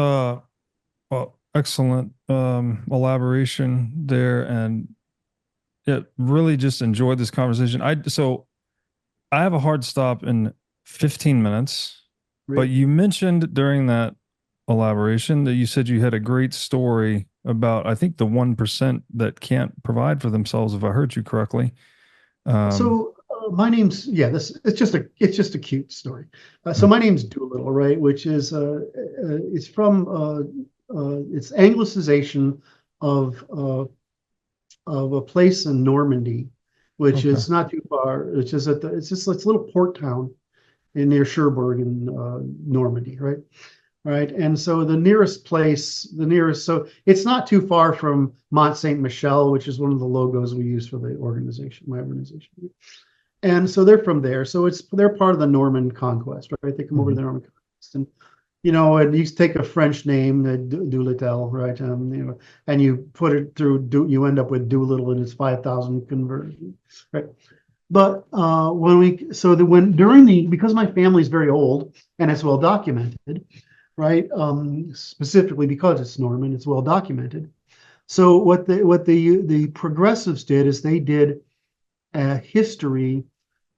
excellent elaboration there, and it really just enjoyed this conversation. So I have a hard stop in 15 minutes, but you mentioned during that elaboration. That you said you had a great story about, I think, the 1% that can't provide for themselves, if I heard you correctly. So my name's this it's just a cute story. So my name's Doolittle, right? Which is it's from it's Anglicization of a place in Normandy, which Okay. is not too far. Which is it's a little port town near Cherbourg in Normandy, right? Right. And so so it's not too far from Mont Saint Michel, which is one of the logos we use for the organization, my organization. And so they're from there. So they're part of the Norman conquest, right? They come over to the Norman conquest, and and you take a French name, Doolittle, right? And you put it through, you end up with Doolittle, and it's 5,000 conversion, right? But because my family's very old and it's well documented, right? Specifically because it's Norman, it's well documented. So what the progressives did is they did a history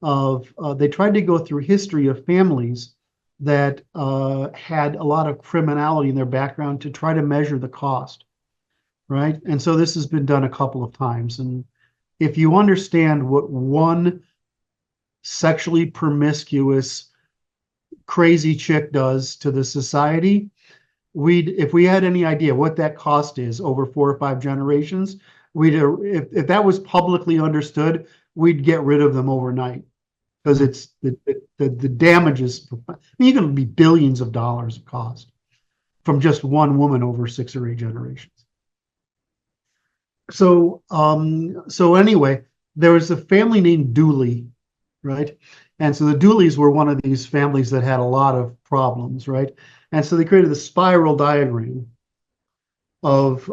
of they tried to go through history of families that had a lot of criminality in their background to try to measure the cost, right? And so this has been done a couple of times. And if you understand what one sexually promiscuous crazy chick does to the society, if we had any idea what that cost is over 4 or 5 generations, if that was publicly understood, we'd get rid of them overnight, because it's the damages. I mean, you can be billions of dollars of cost from just one woman over 6 or 8 generations. So anyway, there was a family named Dooley, right? And so the Dooleys were one of these families that had a lot of problems, right? And so they created the spiral diagram of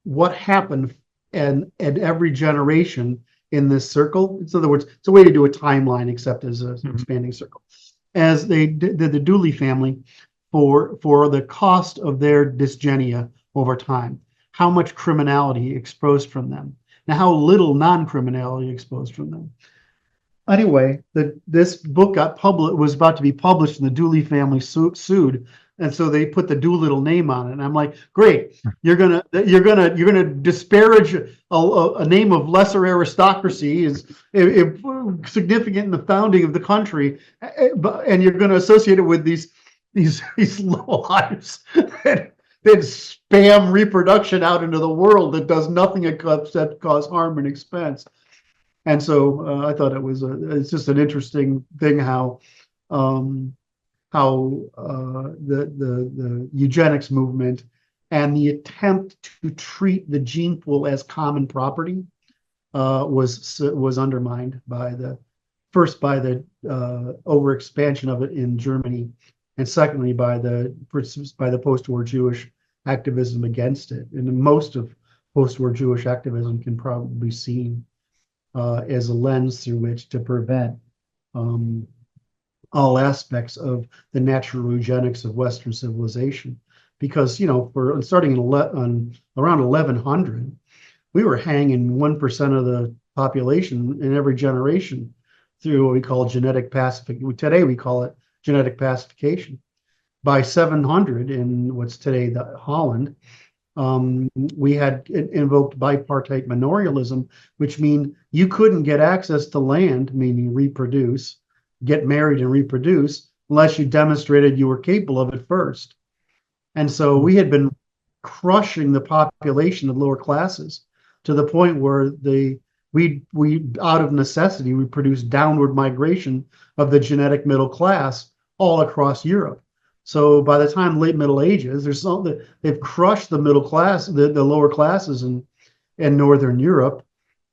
what happened and every generation in this circle. In other words, it's a way to do a timeline, except as an expanding circle. As they did the Dooley family for the cost of their dysgenia over time, how much criminality exposed from them, and how little non-criminality exposed from them. Anyway, this book was about to be published, and the Dooley family sued, and so they put the Doolittle name on it. And I'm like, great, you're gonna disparage a name of lesser aristocracy is significant in the founding of the country, and you're going to associate it with these lowlifes that spam reproduction out into the world that does nothing except cause harm and expense. And so I thought it's just an interesting thing how the eugenics movement and the attempt to treat the gene pool as common property was undermined by the overexpansion of it in Germany, and secondly by the post-war Jewish activism against it. And most of post-war Jewish activism can probably be seen as a lens through which to prevent all aspects of the natural eugenics of Western civilization. Because, for starting around 1100, we were hanging 1% of the population in every generation through what we call genetic pacification. Today we call it genetic pacification. By 700, in what's today the Holland, we had invoked bipartite manorialism, which means you couldn't get access to land, meaning reproduce, get married and reproduce, unless you demonstrated you were capable of it first. And so we had been crushing the population of lower classes to the point where we out of necessity, we produced downward migration of the genetic middle class all across Europe. So by the time late Middle Ages, they've crushed the middle class, the lower classes in Northern Europe,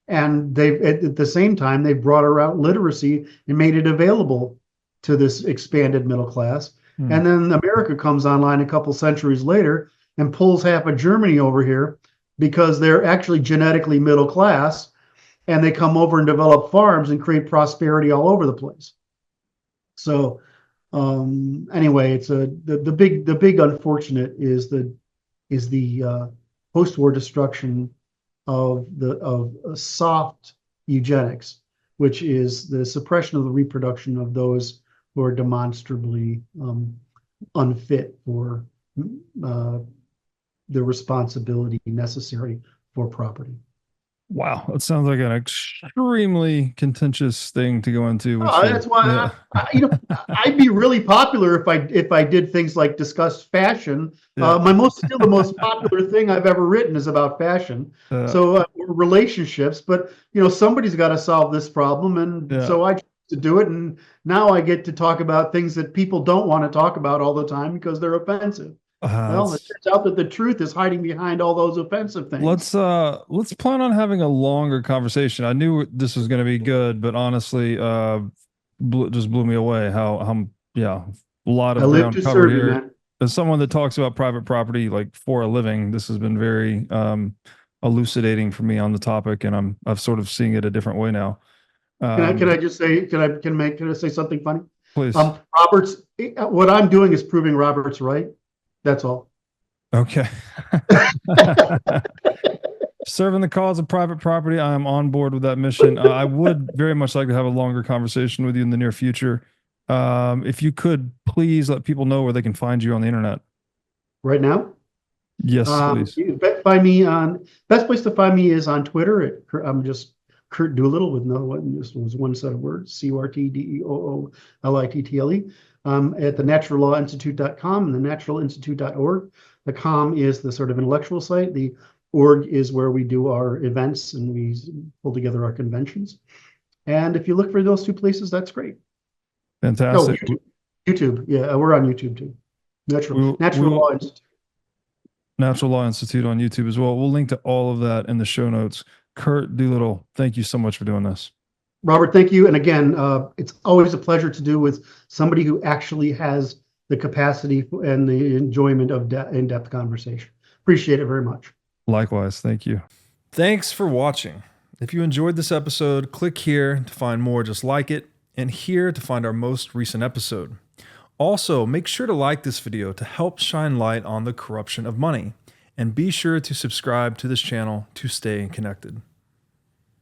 and at the same time they've brought around literacy and made it available to this expanded middle class. And then America comes online a couple centuries later and pulls half of Germany over here because they're actually genetically middle class, and they come over and develop farms and create prosperity all over the place. So anyway, it's the big unfortunate is the post-war destruction of soft eugenics, which is the suppression of the reproduction of those who are demonstrably unfit for uh, the responsibility necessary for property. Wow, that sounds like an extremely contentious thing to go into. That's why I'd be really popular if I did things like discuss fashion. Yeah. Still the most popular thing I've ever written is about fashion. So relationships, but somebody's got to solve this problem, and so I chose to do it. And now I get to talk about things that people don't want to talk about all the time because they're offensive. Well, it turns out that the truth is hiding behind all those offensive things. Let's plan on having a longer conversation. I knew this was going to be good, but honestly, just blew me away how a lot of ground covered here. As someone that talks about private property like for a living, this has been very elucidating for me on the topic, and I've sort of seeing it a different way now. Can I just say can I say something funny? Please. What I'm doing is proving Robert's right. That's all. Okay. Serving the cause of private property. I am on board with that mission. I would very much like to have a longer conversation with you in the near future. If you could please let people know where they can find you on the internet. Right now? Yes, please. Find me on, best place to find me is on Twitter. I'm just Curt Doolittle with no one. This was one set of words, CurtDoolittle. At the naturallawinstitute.com and the naturalinstitute.org. The com is the sort of intellectual site. The org is where we do our events and we pull together our conventions. And if you look for those two places, that's great. Fantastic. Oh, YouTube. Yeah, we're on YouTube too. Natural Law Institute. Natural Law Institute on YouTube as well. We'll link to all of that in the show notes. Curt Doolittle, thank you so much for doing this. Robert, thank you. And again, it's always a pleasure to do with somebody who actually has the capacity and the enjoyment of in-depth conversation. Appreciate it very much. Likewise. Thank you. Thanks for watching. If you enjoyed this episode, click here to find more just like it, and here to find our most recent episode. Also, make sure to like this video to help shine light on the corruption of money, and be sure to subscribe to this channel to stay connected.